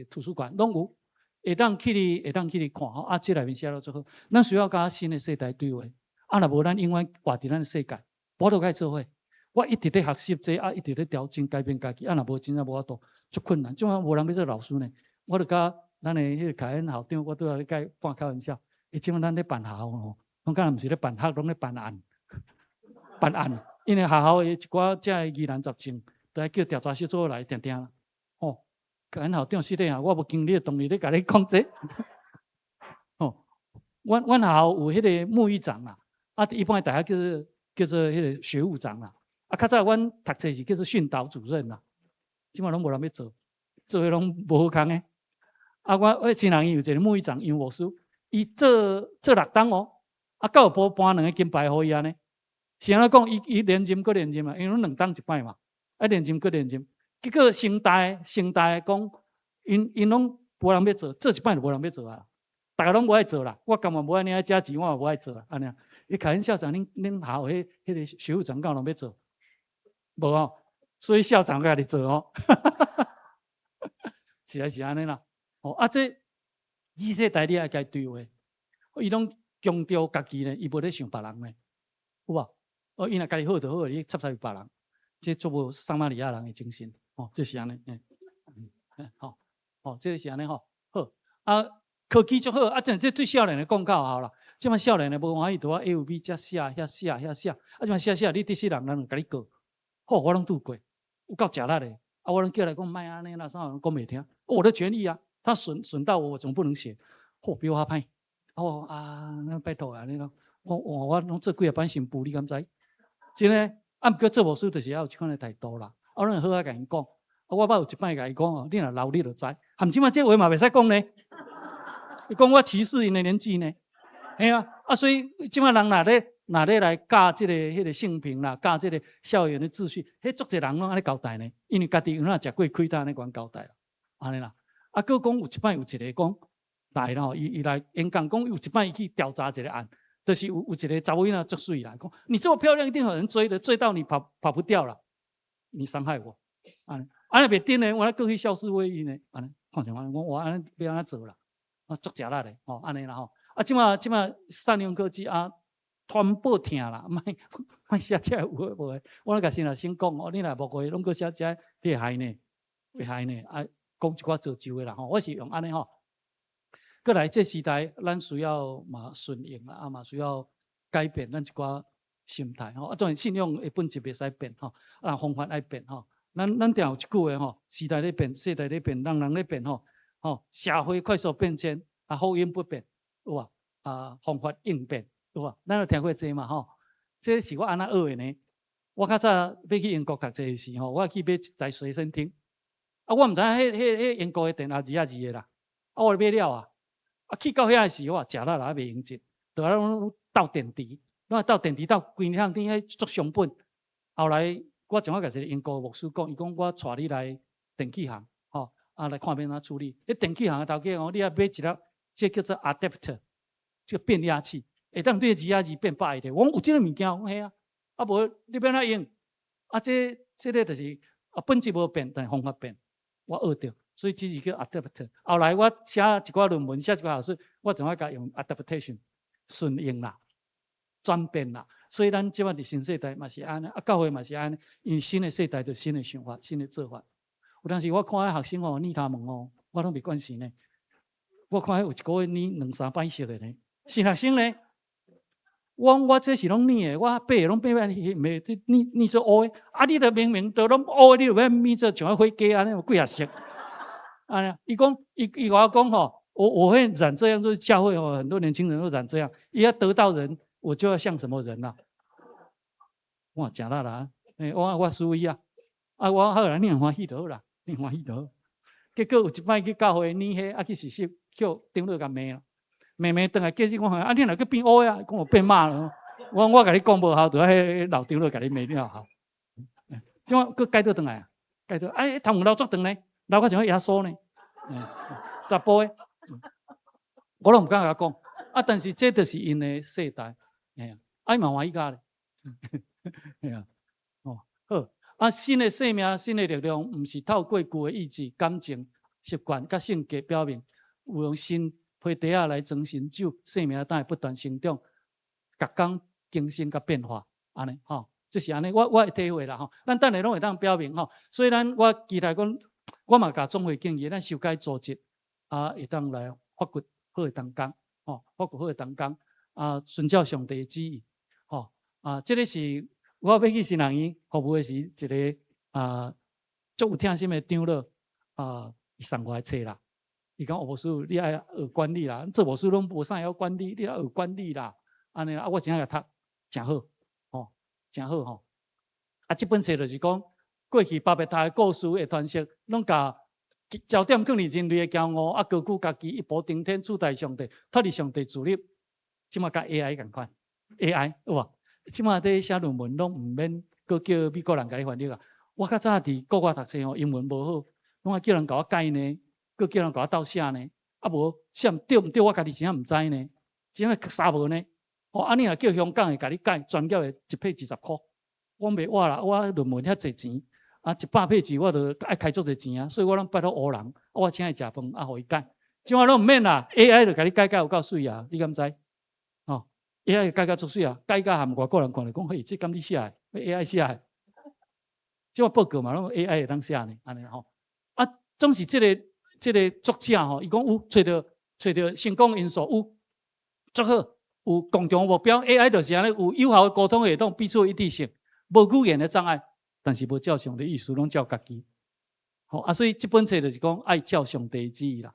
图书馆拢有，会当去你看吼。啊，这内面写得最好。咱需要甲新的世代对话。啊，若无咱永远活伫咱的世界，我都该做伙。我一直咧学习这，啊，一直咧调整改变家己。啊，若无真正无法度，足困难。种啊，无人要做老师呢。我就甲咱的迄个凯恩校长，我都咧甲半开玩笑。即摆咱咧办校吼，拢敢若毋是咧办学，拢咧办案，办案。因为学校的一寡遮的疑难杂症。来叫调查小组来定定啦，哦，很校长是咧啊，我无经历的动力咧，甲你讲这，哦，阮学校有迄个沐浴长啦，啊，一般大家叫做迄个学务长啦，啊，较早阮读册是叫做训导主任啦，即摆拢无人要做，做迄拢无好康诶。啊，我新人伊有一个沐浴长杨牧师，伊做6档哦，啊，教育部颁2个金牌互伊安尼，是安怎讲？伊连任搁连任啊，因为拢2档一摆嘛。啊，连任搁连任，结果成大讲，因拢无人要做，做一摆就无人要做啊，大家拢无爱做啦。我甘嘛无爱你爱加钱，我也无爱做啦，安尼。伊凯恩校长，恁校迄个学务长敢有人要做？无哦，所以校长家己做哦，是安尼啦。哦，啊，这Z世代你爱甲伊对话，伊拢强调家己呢，伊无咧想别人呢，有无？哦，伊若家己好就好，你插手别人。这做无撒玛利亚人的精神，哦，这是安尼，好，哦，这是安尼吼，好，啊，科技足好，啊，这对少年的讲较好啦。即摆少年的无欢喜，拄啊 AUB 遮写，遐写，啊，即摆写，你第四人甲你告，好，我拢拄过，有够食力的，啊，我拢叫来讲卖安尼啦，啥讲袂听，我的权益啊，他损到我总不能写，好，比我较歹，哦啊，那拜托啊，你咯，我拢做几下版新妇，你敢知？真诶。啊，毋过做牧师就是要有即款的态度啦。啊，咱好甲伊讲，啊，我捌有一摆甲伊讲哦，你若老你就知。含即摆这话嘛袂使讲呢。伊讲我歧视因的年纪呢，嘿啊，啊，所以即摆人若咧来教即个迄个性平啦，教即个校园的秩序，迄足侪人拢安尼交代呢。因为家己有哪食过亏，他安尼讲交代啦，安尼啦。啊，佮讲有一摆有一个讲来啦，伊来演讲讲有一摆伊去调查一个案。就是有一个查某囡仔足水啦，讲你这么漂亮，一定有人追的，追到你跑不掉了，你伤害我，安尼袂顶呢，我来过去校事会议呢，安尼看像我安尼要安怎做啦，啊足食力的，吼安尼啦吼，啊即马善用科技啊，传播听啦，莫写这有诶无诶，我甲先生先讲哦，你若无过拢搁写这会害呢，危害呢，讲一寡造就的啦吼，我是用安尼吼。过来这时代，咱需要嘛顺应啦，嘛需要改变咱一寡心态吼。当然信仰的本质袂使变吼，方法爱变吼。咱定有一句话吼，时代咧变，世代咧变，人咧变吼。社会快速变迁，福音不变，有无？方法应变，有无？咱有听过这嘛吼？这是我安那学的呢。我较早要去英国读册时吼，我去买一台随身听，我毋知影迄英国的电话字的啦，我买了啊。去到遐时我食力啦，袂用劲，就拢斗电池，斗电池斗规项天迄足伤本。后来我怎啊甲一个英国牧师讲，伊讲我带你来电器行，来看要怎处理。迄电器行的头家哦，你啊买一粒，这叫做 adapter， 这个变压器，会当对字变百的。我讲有这个物件，我讲嘿啊，无你要哪用？这个就是本质无变，但方法变，我学着。所以只是叫 adapt。后来我写一寡论文，写一寡考试，我怎啊甲用 adaptation 顺应啦、转变啦。所以咱即摆伫新世代嘛是安尼，教会嘛是安尼，因为新的世代就新的想法、新的做法。有当时我看迄学生哦，念他们哦，我拢袂关心呢。我看有一个月念2、3摆色的呢，新学生呢，我这是拢念的，我背拢背袂念做乌的，你著明明都拢乌的，你著要念做像火鸡安尼有几啊色。伊讲，伊跟我讲吼，我会染这样，就是教会很多年轻人都染这样，伊要得到人，我就要像什么人啦？哇，真啦啦，我输伊啊，我好啦，你欢喜就好啦，你欢喜就好。结果有一摆去教会念迄，去实习，叫长老甲骂啦，骂转来，继续讲，你若去变乌呀？讲我变骂了，我甲你讲无效，就迄老长老甲你骂了好。怎啊，佮改倒转来啊？改倒，头毛留足长呢。老我像耶稣呢，查甫的，我拢唔敢甲讲。但是这就是因的世代，嘛欢喜甲咧，好。新的生命、新的力量，唔是透过旧的意志、感情、习惯、甲性格表明，有用新皮袋仔来装新酒，生命才会不断成长，逐工更新甲变化，安尼吼，这是安尼，我的体会啦吼。咱等下拢会当表明吼，所以咱我期待讲。我嘛甲总会建议，咱修改组织，会当来发掘好的同工，发掘好的同工，遵照上帝的旨意，这个是我要去新人院服务的时，一个足有疼心的长老，伊送我的册啦。伊讲牧师，你爱学管理啦，做牧师拢无啥会晓管理，你要学管理啦，安尼啦，我真爱甲读，真好，真好吼。这本册就是讲。过去巴别塔的故事的传说，拢甲焦点放伫人类的骄傲，高举家己一步登天，取代上帝，脱离上帝自立。即马甲 AI 共款 ，AI 有无？即马伫写论文拢毋免搁叫美国人甲你翻译啊。我较早伫国外读册吼，英文无好，拢爱叫人甲我改呢，搁叫人甲我斗写呢，无写对毋对，我家己真正毋知呢，真正啥无呢？你若叫香港的甲你改，专业的1配20块，我袂活啦，我论文遐侪钱。100配字我就爱开足侪钱啊，所以我拢拜托黑人，我请伊食饭，互伊改。即马拢毋免啦 ，AI 就甲你改有够水啊，你敢知？AI 改足水啊，改含外国人看来讲，嘿，这敢你写的 ，AI 写的。即马报告嘛，拢 AI 会当写呢，安尼吼。总是这个作者吼，伊讲有找到成功因素有足好，有共同目标 ，AI 就是安尼，有有效的沟通系统，必须一致性，无语言的障碍。但是无照上帝意思，拢照家己。所以这本册就是讲爱照上帝旨意啦，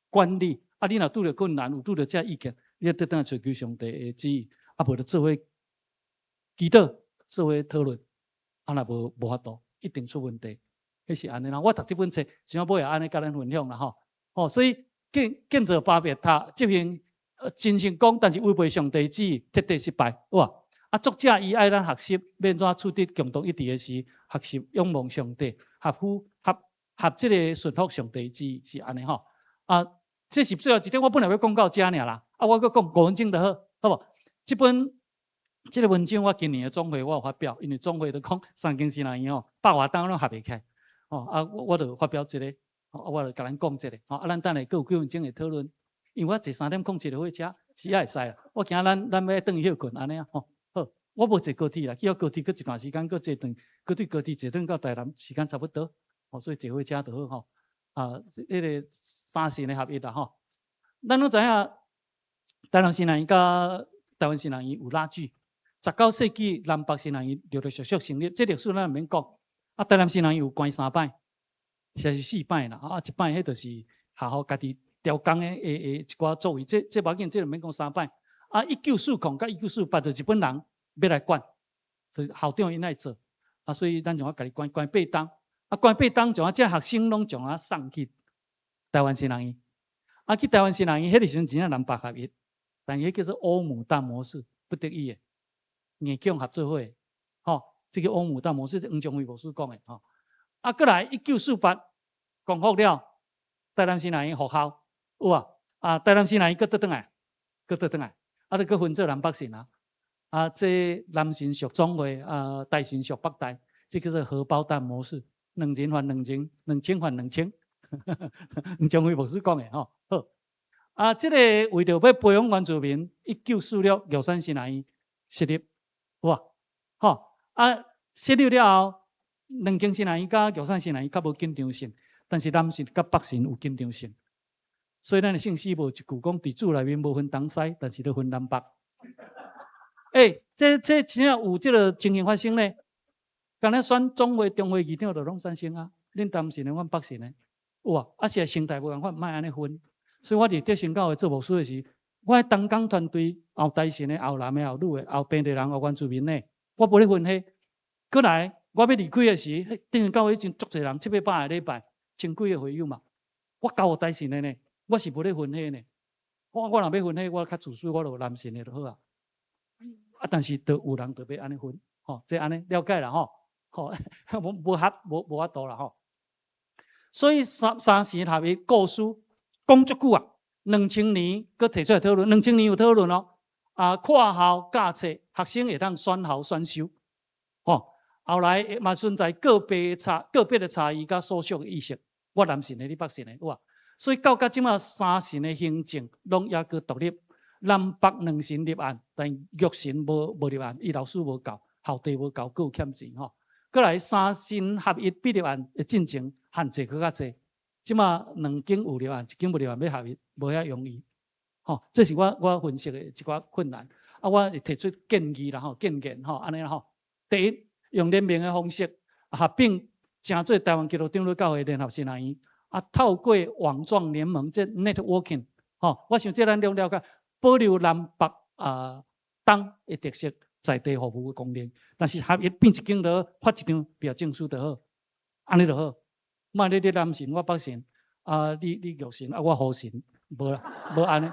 管理。你若拄着困难，有拄着这意见，你要得当寻求上帝的旨意，无就做伙祈祷，做伙讨论。若无法度，一定出问题。迄是安尼啦。我读这本册，想要尾也安尼甲咱分享啦吼。所以建造巴别塔，执行真成功，但是违背上帝旨意，彻底失败，有无？作者伊爱咱学习，要怎处理共同一致的时，学习仰望上帝，合这个顺服上帝旨是安尼吼。这是最后一点，我本来要讲到这尔啦。我搁讲5分钟就好，好无？这个文章我今年的总会我有发表，因为总会都讲三更新人院100多档拢合袂起来。我就发表这个，我就甲咱讲这个。咱等下搁有几分钟的讨论，因为我坐3点01的火车是也会使啦。我惊咱要转去休困安尼啊吼。我无坐高铁啦，去到高铁搁一段时间，搁坐转，搁对高铁坐转到台南，时间差不多。所以聚会遮就好吼。迄个三神的合一啦吼。咱拢知影，台南新南园甲台湾新南园有拉锯。19世纪南北新南园陆陆续续成立，这历史咱毋免讲。台南新南园有关3摆，实在是4摆啦。一摆迄就是学校家己调工的一寡作为，这无要紧，这毋免讲3摆。1940甲1948就日本人要来管，就校长因爱做。所以咱就要家己关8档。关8档就这学生拢将送去台湾新南园。去台湾新南园，迄个时阵真正南北合一，但伊叫做欧姆蛋模式，不得已的，硬强合作伙的，这个欧姆蛋模式是黄宗辉牧师讲的，过来1948光复了，台南新南园复校，有台南新南园佫倒来，就佫分做南北神这南神属中卫，大神属北大，这叫做荷包蛋模式。2人还2人，2000还2000，黄宗辉牧师讲的好。这个为着要培养原住民，1946玉山新南园设立，有设立了后，2间新南园甲玉山新南园较无紧张性，但是南神甲北神有紧张性。所以咱的圣诗无一句讲，伫主内面无分东西，但是都分南北。这真正有这个情形发生呢？刚才选中会、中会、议长就拢产生恁南神的，阮北神的，有是生态无共款，莫安尼分。所以我伫德成教会做牧师的时，我喺东港团队后台神的、后南的、后女的、后本地人、后原住民的，我无咧分迄。过来我要离开的时，德成教会已经足侪人，700、800个礼拜，1000几个会友嘛。我交互台神的呢，我是无咧分迄呢。我若要分迄，我较自私，我就南神的就好但是都有人就要安尼分，这安尼了解啦无法度啦所以三神合一故事讲足久2000年佫提出来讨论，2000年有讨论看校教册，学生会当选校选修，后来嘛存在个别的差异甲所属的意识，我南神的，你北神的，有所以到即马三神的行政拢抑佫独立，南北2神立案，但玉神无立案，伊老师无够，校地无够，佫有欠钱过来三神合一必立案的进程限制佫较济，即马2间有立案，1间无立案要合一，无遐容易。这是我分析的一寡困难。我会提出建议啦，建言安尼啦第一，用联名的方式合并成做台湾基督长老教会联合新南园，透过网状联盟这 networking，我想这咱了解，保留南北东的特色。在地服务的功能，但是合一变一间落发一张表证书就好，安尼就好。莫你南神我北神，你玉神我河神，无啦，无安尼。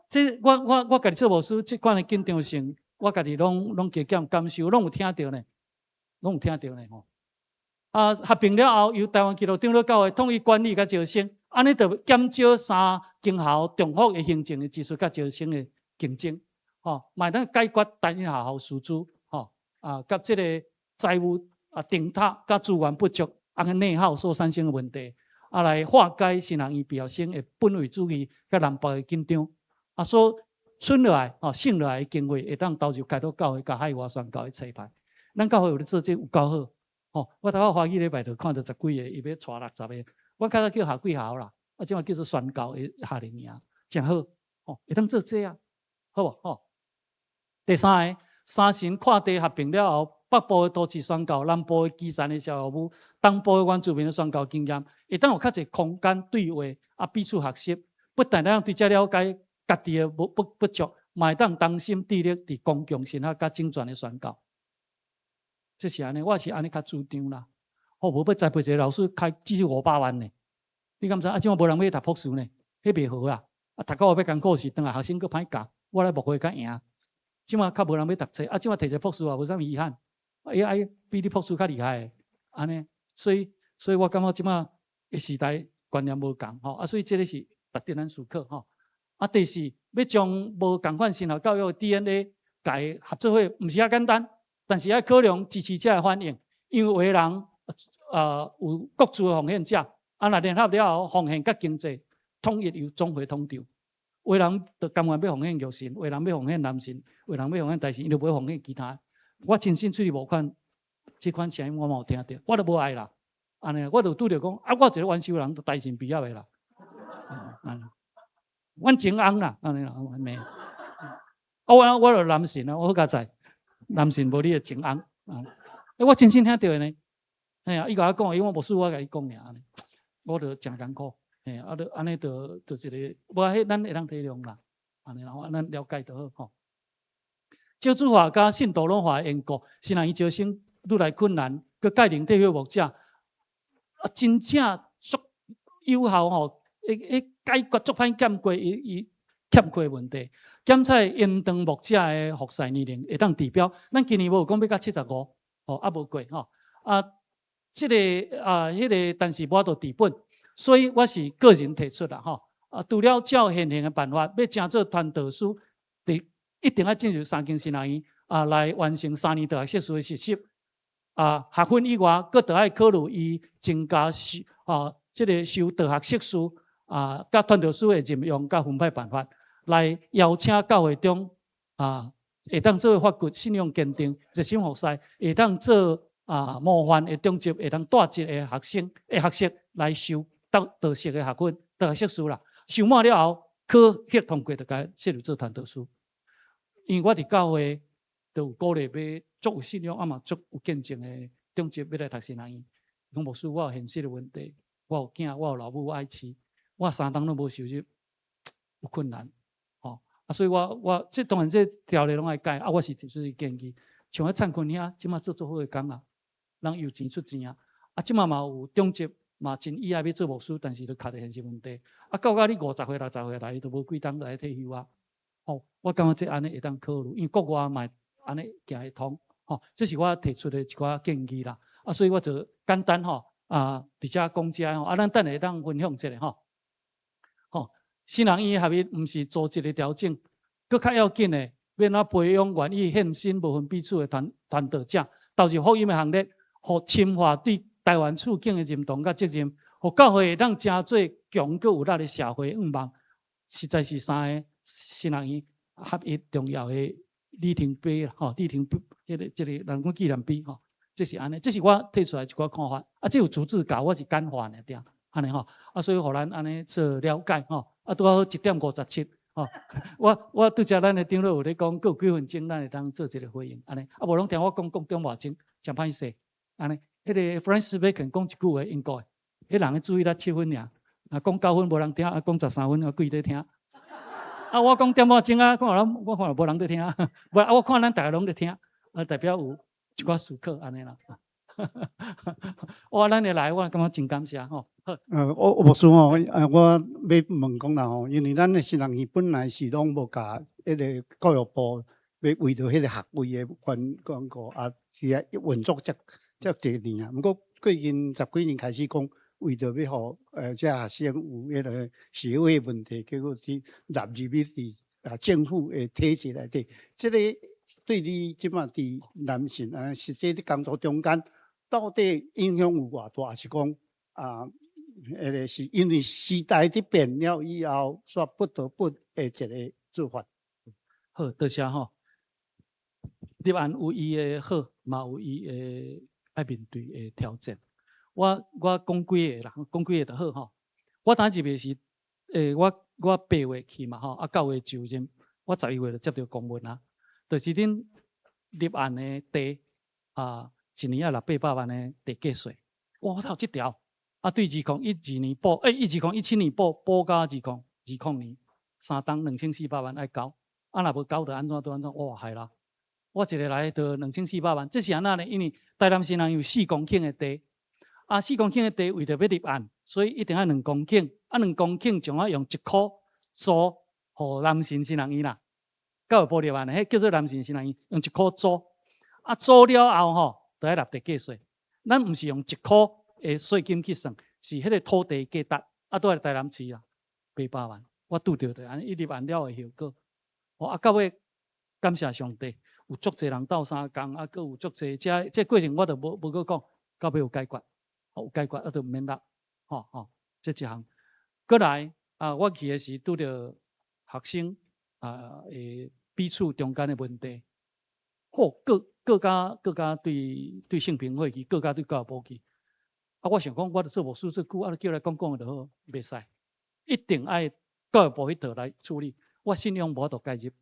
这我家己做牧师，这款的紧张性，我家己拢加减感受，拢有听到呢，合并了后，由台湾基督长老教会统一管理甲招生，安尼就减少3间校重复的行政的支出甲招生的竞争。嘛，咱解决单一学校师资，甲这个财务顶塔甲资源不足，内耗所产生的问题，来化解新南园毕业生的本位主义甲南北的紧张，所剩落来剩落来的经费会当投入开拓教会甲海外宣教的彩排。咱教会有咧做这有够好，我头花几礼拜就看到10几个，伊要带60个，我较早叫下几校啦，即马叫做宣教的夏令营，真好，会当做这好无第三个，三神跨地合并了后，北部的都市宣教，南部的基层的小服务，东部的原住民的宣教经验，会当有较侪空间对话，彼此学习，不但咱对这了解家己的不足，嘛会当当心致力伫公共神学甲整全的宣教。这是安尼，我是安尼较主张啦。无要栽培一个老师开至少500万呢？你敢知？即马无人要读博士呢？迄袂好啦。读到要艰苦时，当下学生佫歹教，我来牧会较赢。即马较无人要读册，即马摕一个博士无啥物遗憾。AI 比你博士较厉害，安尼，所以我感觉即马的时代观念无共，所以这个是值得咱思考第四，要将无共款神学教育的 DNA 甲伊合作伙，毋是遐简单，但是要考量支持者的反应，因为有的人有各自的奉献者，若联合了后，奉献甲经济统一由总会统筹。有人就甘愿要奉献玉神，有人要奉献南神，有人要奉献大神，伊就不要奉献其他。我真心喙无款，这款声音我嘛有听到，我都无爱啦。安尼，我就拄着讲，啊，我一个元修人，大神毕业的啦，阮真翁啦，安尼啦，咩？我就男神啊，我好佳哉，男神无你的真翁我真心听到的呢。哎呀，伊甲我讲，因为我无事，我甲伊讲尔，我就真艰苦。就安尼，就一个，无迄咱会当体谅啦。安尼啦，咱了解就好吼。少子化加性多元化的缘故，是让伊招生愈来困难，佮介龄退休牧者真正足有效吼，解决足歹欠过伊欠缺问题。检测延长牧者的服侍年龄会当指标，咱今年无有讲要到75，无过吼。迄个，但是无度治本，所以我是个人提出啦吼。除了照现行的办法，要正做传道师，一定要进入三间新学院来完成3年大学硕士的实习。学分以外，佫得爱考虑伊增加即个修大学硕士甲传道师的任用甲分配办法，来邀请教会中会当做发掘信仰坚定、热心服侍，会当做模范的中级，会当带级的学习来修道学的学分、大学硕士啦。修满了后，考核通过，就该进入做传道师。因为我伫教会都有鼓励要足有信仰，嘛足有见证的中级要来读神学院。讲牧师，我有现实的问题，我有囝，我有老母，我爱饲，我3档都无收入，有困难。所以我这当然这条例拢爱改。我是提出建议，像灿坤遐，即马做好的工人有钱出钱即马嘛有中级嘛真意爱要做牧师，但是都卡着现实问题。到你50岁、60岁来，都无几档来退休我感觉这安尼会当考虑，因为国外嘛安尼行会通。这是我提出的一寡建议啦。所以我就简单伫遮讲遮咱等下会当分享一下新人医学院毋是组织的调整，佫较要紧的，要哪培养愿意献身无分彼此的传道者，投入福音的行列，互深化对台湾处境的认同甲责任，互教会会当真做强佫有力的社会愿望，实在是3个新人医合一重要的里程碑里程碑，这个人讲纪念碑这是安尼，这是我提出来一寡看法。这有逐字稿，我是简化的点，安尼所以互咱安尼做了解拄好1:57我拄则咱的长老有咧讲，佫有几分钟，咱会当做一个回应，安尼无拢听我讲中偌钟，真歹势，安尼。迄个 Francis Bacon 讲一句话，英国的，迄人注意力7分尔，若讲9分无人听，讲13分贵在听。我讲点仔钟我看无人在听，我看咱大家拢在听，代表有一寡思考安尼啦。咱会来，我感觉真感谢我牧师我要问讲啦因为咱的新人院本来是拢无甲迄个教育部要为着迄个学位的广告是运作遮侪年毋过最近10几年开始讲，为着要互这学生有迄个学位问题，结果去纳入伫政府的体制内底，这个对你即马伫男性实际伫工作中间，到底影响有偌大？还是讲迄个是因为时代伫变了以后，所不得不的一个做法？好，多谢立案有伊的好，嘛有伊的爱面对的挑战。我讲几个啦，讲几个就好我当入的是我8月去嘛9月就任，我11月就接到公文就是恁立案的地一年要600-800万的地价税。我头这条对2012年报2017年报到2020年3档2400万爱交，若无交就安怎？哇害啦！我一个来就2400万，这是安那呢？因为台南新人有4公顷的地，4公顷的地为着要立案，所以一定要2公顷，2公顷就要用1块租互南新新人院啦。教育部立案的，迄叫做南新新人院，用1块租，租了后就要纳地价税。咱毋是用1块的税金去算，是迄个土地价值，都在台南市啦，800万。我拄着的，安尼立案了的效果。到尾感谢上帝。有足侪人斗相共，佫有足侪这过程我就无搁讲，到尾有解决，有解决就毋免啦，这一项。过来我去的是拄着学生彼此中间的问题，各家对性平会去，各家对教育部去，啊，我想讲，我做牧师这久，啊，叫来讲就好，袂使，一定爱教育部迄头来处理。我信仰无就介入，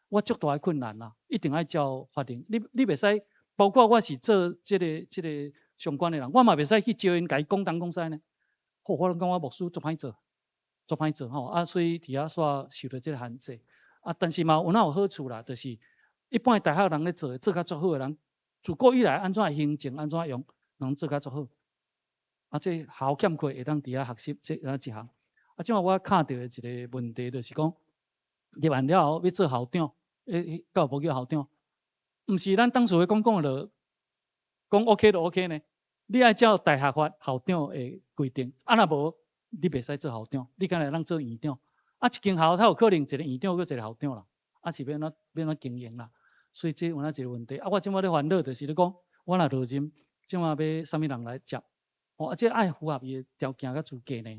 我足大的困难啦，一定爱照法定。你袂使，包括我是做这个相关的人，我嘛袂使去招因甲伊讲东讲西呢。我拢讲我牧师足歹做，足歹做所以伫遐煞受到这个限制。但是嘛有好处啦，就是一般大学人咧做较足好的人，自古以来安怎行政安怎用，能做较足好。这好欠缺会当伫遐学习这一项。即我看到的一个问题就是讲，入完了后要做校长，教育部叫校长，毋是咱当时的讲就讲 OK 就 OK 呢？你爱照大学法校长的规定，若无你袂使做校长，你敢若当做院长。一间校它有可能一个院长搁一个校长啦，是要怎经营啦？所以这有一个问题。我即摆咧烦恼就是咧讲，我若落任，即摆要啥物人来接？这爱符合伊的条件甲资格呢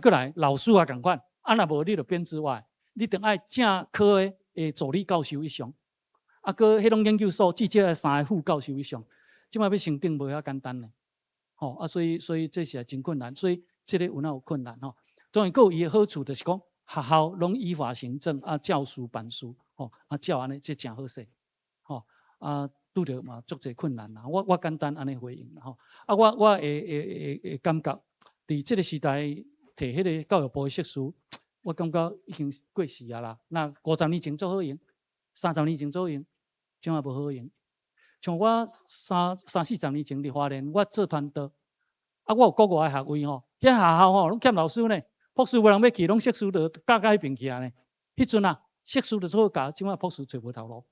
过来老师也共款，若无你就编之外，你定爱正科的助理教授以上，搁迄种研究所至少要3个副教授以上，即摆要升等无遐简单呢。所以这是真困难，所以这个有困难当然，佫有伊的好处，就是讲学校拢依法行政教书办书照安尼，这真好势拄着嘛足侪困难啦。我简单安尼回应啦我会感觉，伫即个时代摕迄个教育部的硕士，我感觉已经过时啊啦。那50年前做好用，30年前做好用，怎啊无好用？像我30-40年前伫花莲，我做团导，我有国外的学位遐学校拢欠老师呢，博士无人要去，拢硕士就教迄边去呢。迄阵硕士就做教，即摆博士找无头路。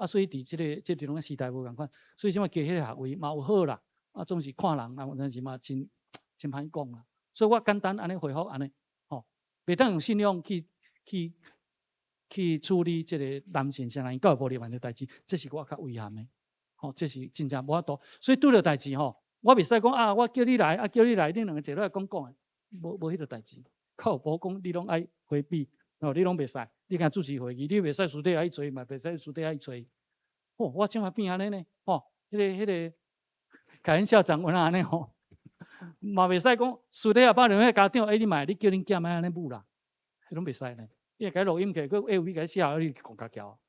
所以伫这种时代无共款，所以即摆加迄个学位嘛有好啦，总是看人但是嘛真歹讲啦。所以我简单安尼回复安尼，袂当用信用去处理这个男性啥人教育部里面的代志，这是我较遗憾的。这是真正无法度。所以拄着代志我袂使讲我叫你来叫你来，你两个坐落来讲的，无迄个代志。教育部讲你拢爱回避，你拢袂使。你敢主持会议，你袂使私底下去找，嘛袂使私底下去找。我怎么变安尼呢？迄个凯恩校长安尼嘛袂使讲私底下把两个家长，你买，你叫恁囝买安尼母啦，迄拢袂使呢。因为改录音起，佮你改写，你讲家教，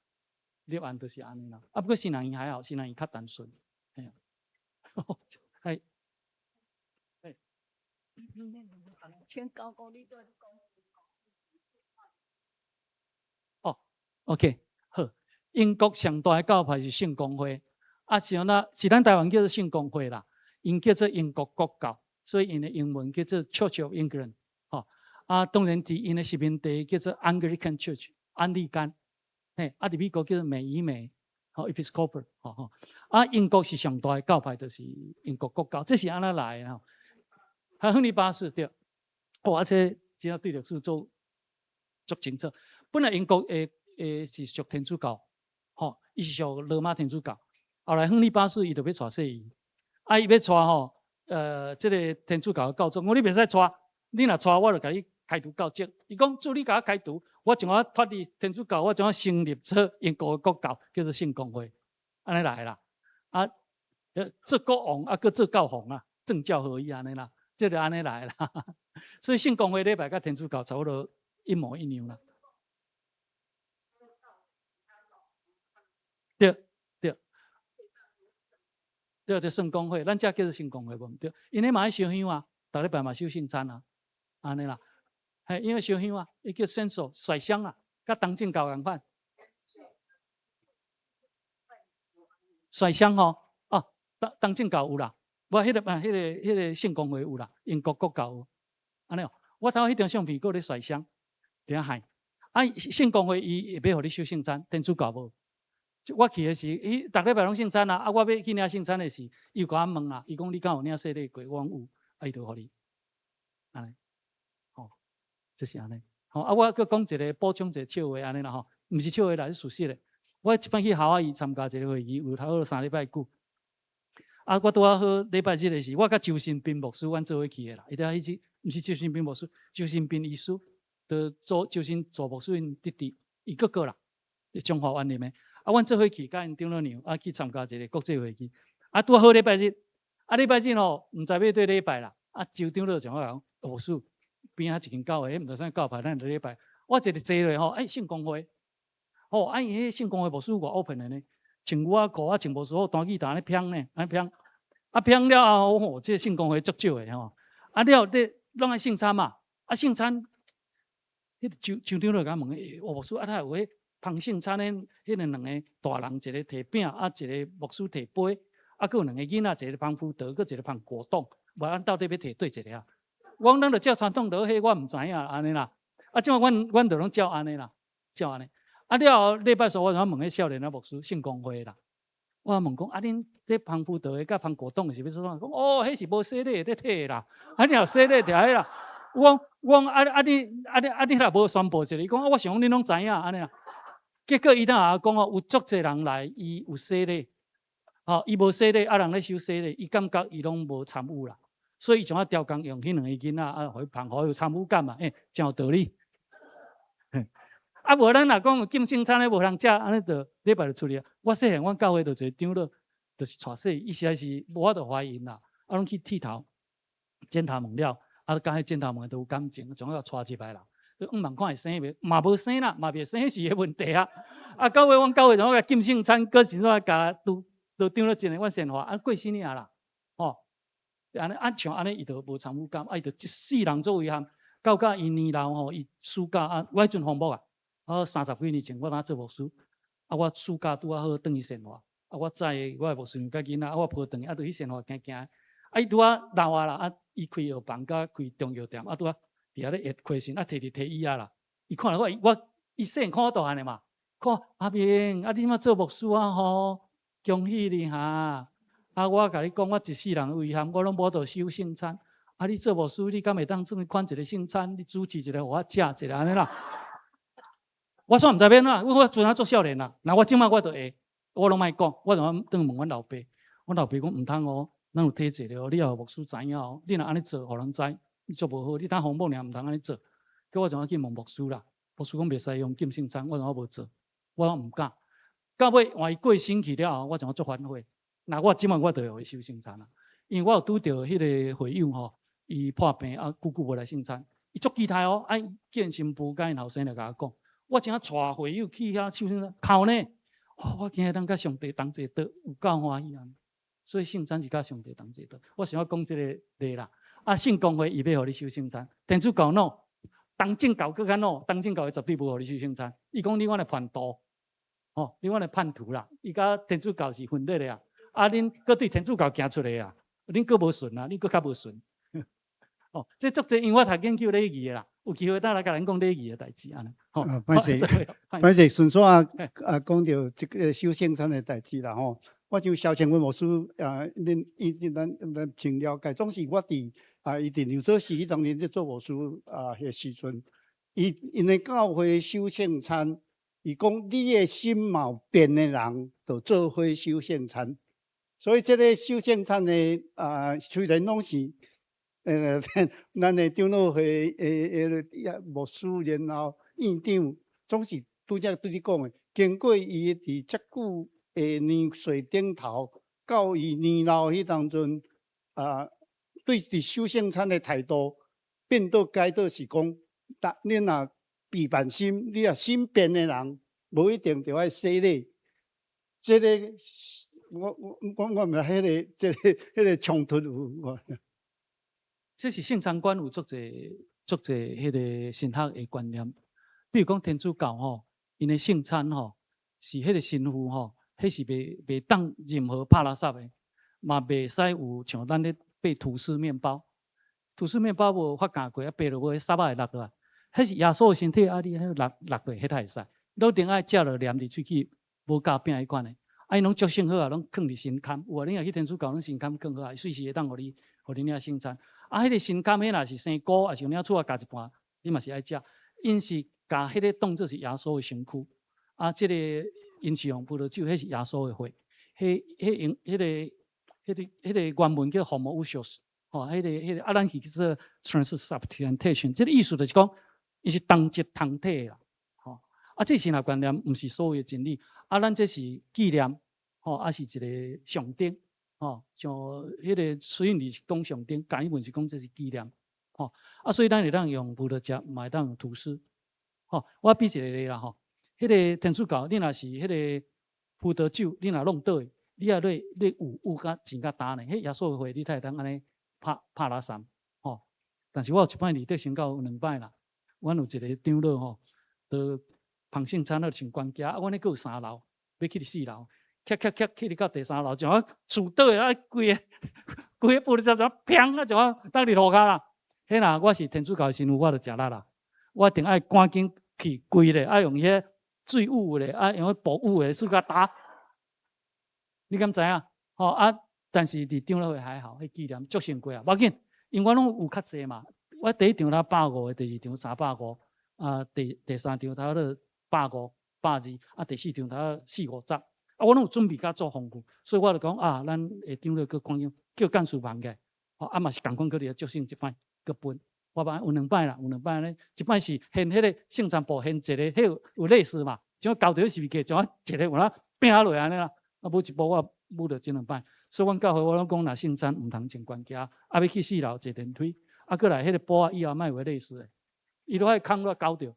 你按都是安尼啦。不过新人伊还好，新人伊较单纯。哎，请教讲你对讲。OK， 好。英国上大的教派是圣公会，像是咱台湾叫做圣公会啦，因叫做英国国教，所以因的英文叫做 Church of England。当然伫因的殖民地叫做 Anglican Church， 安利甘。伫美国叫做美以美，Episcopal。英国是上大的教派，就是英国国教，这是安怎来的亨利八世对。这只要对历史做足清楚。本来英国是属天主教，伊是属罗马天主教。后来亨利八世伊就要带洗衣，伊要带这个天主教的教宗，你袂使带，你若带我就甲你开除教籍。伊讲，主你甲我开除，我将我脱离天主教，我将我成立做英国的国教，叫做圣公会，安尼来啦。做国王搁做教皇啦，政教合一安尼啦，这就安尼来啦。所以圣公会礼拜甲天主教差不多一模一样啦。对，圣公会，咱这叫做圣公会无对，因为嘛爱烧香逐礼拜嘛烧圣餐安尼啦。因为烧香伊叫圣所甩香甲东正教共款。甩香东正教有啦，无迄个圣公会有啦，英国国教有安尼我头迄张相片，佫咧甩香，伫遐嗨。圣公会伊要互你烧圣餐，天主教无。我去的是，逐礼拜拢圣餐我要去领圣餐的时，伊有甲我问伊讲你敢有领洗礼过？我讲有，伊就互你，安尼，就是安尼。我佫讲一个补充一个笑话安尼啦毋是笑话啦，是事实的。我一摆去夏威夷参加一个会议，有差不多3礼拜久。我拄好礼拜日的时，我甲周新斌牧师，阮做伙去的啦。伊迄时毋是周新斌牧师，周新斌医师，就做周新做牧师因弟弟，伊哥哥啦，中华湾里面。阮做伙去，甲因长老娘去参加一个国际会议。拄好礼拜日，啊，礼拜日吼，毋知要对礼拜啦。啊，州长就讲我讲，牧师边仔一间教会，毋知啥教派，咱礼拜，我一日坐落吼，圣公会，吼，迄圣公会牧师偌 open 的呢，穿牛仔裤啊，穿牧师服，弹吉他咧飘呢，安飘，啊飘了后吼，这圣公会足少的吼，啊了，你拢爱圣餐嘛，啊圣餐，迄州长就甲问，牧师啊，他有迄芳圣餐咧，迄个两个大人，一个摕饼，啊一个牧师摕杯，啊，佫有两个囡仔，一个芳福德，佫一个芳果冻，无咱到底要摕对一个啊？我讲咱着照传统落去，我毋知影安尼啦。啊，即摆阮着拢照安尼啦，照安尼。啊了后礼拜三我问迄少年啊牧师圣公会啦，我问讲啊，恁这芳福德的甲芳果冻是要做啥？讲哦，迄是无洗礼的摕啦，啊你若洗礼摕迄啦。我讲你若无宣布一个，伊讲我想讲恁拢知影安尼啦。结果伊当下讲哦，有足侪人来，伊有洗礼，哦，伊无洗礼，啊人咧修洗礼，伊感觉伊拢无参与啦。所以像啊雕工用迄两个囡仔啊，互伊捧，互伊有参与感嘛，真有道理。啊，无咱若讲有禁圣餐咧，无人食，安尼就礼拜就出去啊。我细汉，阮教会就一个长老，就是带洗，伊实在是无法度怀孕啦，啊，拢去剃头、剪头毛了，啊，甲迄剪头毛都有感情，总要带入来啦。问看会生袂？嘛无生啦，嘛袂生，迄是伊问题啊。啊，到尾阮教会就甲禁圣餐，搁是怎甲都长老一个阮先话，啊，过生日啊啦，吼。安尼像安尼，伊就无参与感，伊就一世人做遗憾。到伊年老吼，伊暑假啊，我迄阵访牧啊，30几年前我当做牧师，啊，我暑假拄啊好转去生活，啊，我载我牧师娘甲囡仔，啊，我抱转去，啊，就去生活行行。啊，伊拄啊老啊啦，啊，伊开药房甲开中药店，啊，拄啊伫遐咧亏钱，啊，摕伊啊啦。伊看了我伊细汉看我大汉的嘛，看阿明，啊，你即马做牧师啊吼，恭喜你哈！啊，我甲你讲，我一世人遗憾，我拢无得守圣餐。啊，你做牧师，你敢会当做款一个圣餐？你主持一个，互我食一个安尼啦。我煞毋知免啦，我阵啊做少年啦。那我即摆我就会，我拢莫讲，我就转问阮老爸。阮老爸讲毋通哦，咱有体制了，你要牧师知影哦。你若安尼做，互人知，你做无好。你当红某尔毋通安尼做。叫我怎啊去问牧师啦？牧师讲袂使用禁圣餐，我怎啊无做？我毋敢。到尾换伊过身去了后，我怎啊做反悔？那我即摆我就会收圣餐啦，因为我有拄着迄个会友吼，伊破病啊，久无来圣餐，伊足期待哦，啊，见新妇甲因后生来甲我讲，我真啊带会友去遐收圣餐，哭呢，我今日当甲上帝同齐道，有够欢喜啊！所以圣餐是甲上帝同齐道。我想要讲即个例啦，啊，圣公会伊要互你收圣餐，天主教喏，东正教更较喏，东正教绝对无互你收圣餐，伊讲你阮来叛徒，哦，你阮来叛徒啦，伊甲天主教是分裂的啊。啊！恁搁对天主教行出来啊！恁搁无顺啊！恁搁较无顺。哦，这足侪，因为我读研究礼仪啦，有机会当来甲咱讲礼仪的代志安尼。吼，歹势，顺续啊讲到这个守圣餐的代志啦吼。我就肖千文牧师咱真了解，总是我伫伊伫牛泽市当年咧做牧师迄时阵，因为教会守圣餐，伊讲你的心嘛变的人，就做伙守圣餐。所以这个守圣餐的虽然拢是咱的长老会牧师，然后院长，总是拄则对你讲的，经过伊伫遮久的年岁顶头，到伊年老迄当阵对伫守圣餐的态度变到改做是讲，你若避办心，你若心变的人，无一定就爱洗礼。这个我毋知迄个冲突有。这是圣餐馆有足侪迄个神学的观念。比如讲天主教吼，因的圣餐吼是迄个神父吼，迄是袂当任何拍垃圾的，嘛袂使有像咱咧掰吐司面包，吐司面包无发酵过，啊掰落去沙巴会落落来，迄是耶稣的身体，啊你迄落落去，迄才会使。你一定爱食了黏伫喙齿，无加饼迄款的。啊，伊拢足性好啊，拢放伫神龛。有啊，你若去天主教，拢神龛放好啊，随时会当互你领圣餐。啊，迄个神龛迄若是生菇，也是领厝啊加一半，你嘛是爱食。因是甲迄个当作是耶稣的身躯。啊，即个因是用葡萄酒，迄是耶稣的血。迄个原文叫 homoousios， 吼，迄个啊，咱是叫做 transubstantiation。即个意思就是讲，伊是同一同体啦。啊，这神学观念毋是所有的真理，啊，咱这是纪念，吼，啊是一个象征，像迄个水印里是讲上顶，简文是讲这是纪念，所以咱会当用葡萄汁，嘛会当用吐司，我比一个例啦，迄个天主教，你若是迄个葡萄酒，你若弄倒去，你也你有甲真甲干呢，迄耶稣会你才会当安尼拍拉三，但是我有一摆离得宣教有2摆啦，阮有一个长老都旁圣餐了穿关夹，阮迄个有3楼，要去4楼。去到第3楼，就我厝倒的，规个玻璃罩就砰啊，就我倒伫路骹啦。迄若我是天主教的神父，我就食力啦。我一定爱赶紧去规咧，爱用迄水雾咧，爱用薄雾咧，水甲打。你敢知影？但是伫长老会还好，迄纪念足辛苦啊，无要紧，因为我拢有较济嘛。我第1场他150个，第2场350，第3场他了150、120，第4场他40-50。我拢有准备甲做丰富，所以我就讲咱会长了去观音叫干事忙个，嘛是共款去足性一摆去分，我把有2摆啦，有2摆咧，一摆是献迄个圣餐部献一个，迄有类似嘛，像交着是物件，像一个有啦拼落安尼啦，每一步我舞着这2摆，所以阮教会我拢讲，若圣餐毋通穿关夹，要去4楼坐电梯，过来迄个布以后莫有类似的，伊都爱空落交着，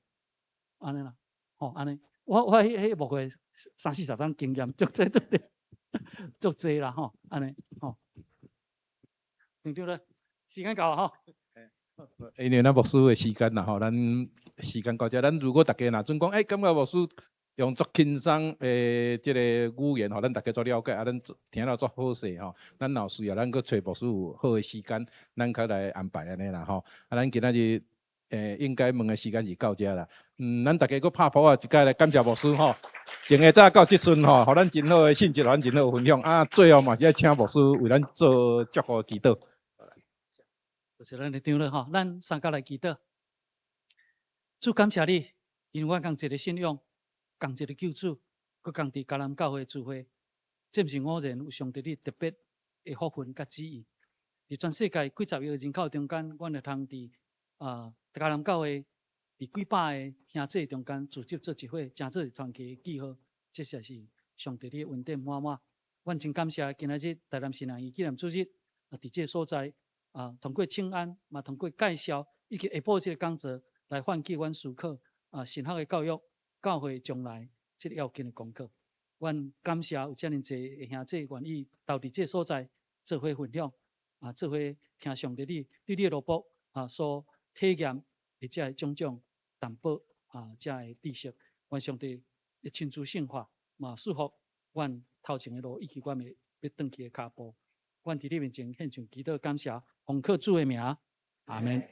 安尼啦，安尼。我迄幕会30-40张经验，足济得咧，足济啦安尼对了，时间到啊因为咱牧师的时间啦咱时间到这，咱如果大家若准讲，感觉牧师用足轻松即个语言咱大家做了解咱听了足好势咱若需要，咱搁找牧师有好的时间，咱较来安排安尼啦咱今仔日。应该问的时间是到这啦。咱大家搁拍谱一届来感谢牧师从下早到即阵互咱真好的信息，咱真好的分享最后嘛是要请牧师为咱做祝福祈祷。就是咱的长老咱三甲来祈祷。主感谢你，因为我共一个信仰，共一个救主，佮共伫迦南教会聚会，这毋是偶然有上帝你特别的福分甲旨意。伫全世界几十亿人口中间，阮会通伫迦南教会伫几百个兄弟中间组织做一伙，真做团契记号，这才是上帝你恩典满满。阮真感谢今仔日台南新人医纪念主日伫这所在通过请安嘛，通过介绍以及下晡这个讲座来唤起阮思考神学的教育、教会将来这个要紧的功课。阮感谢有遮尔济兄弟愿意到伫这所在做伙分享做伙听上帝你的罗卜所体验的这种种淡薄这的知识，愿上帝的亲自圣化嘛，祝福阮头前的路以及阮的要转去的脚步。阮伫你面前献上祈祷感谢，奉靠主的名，阿门。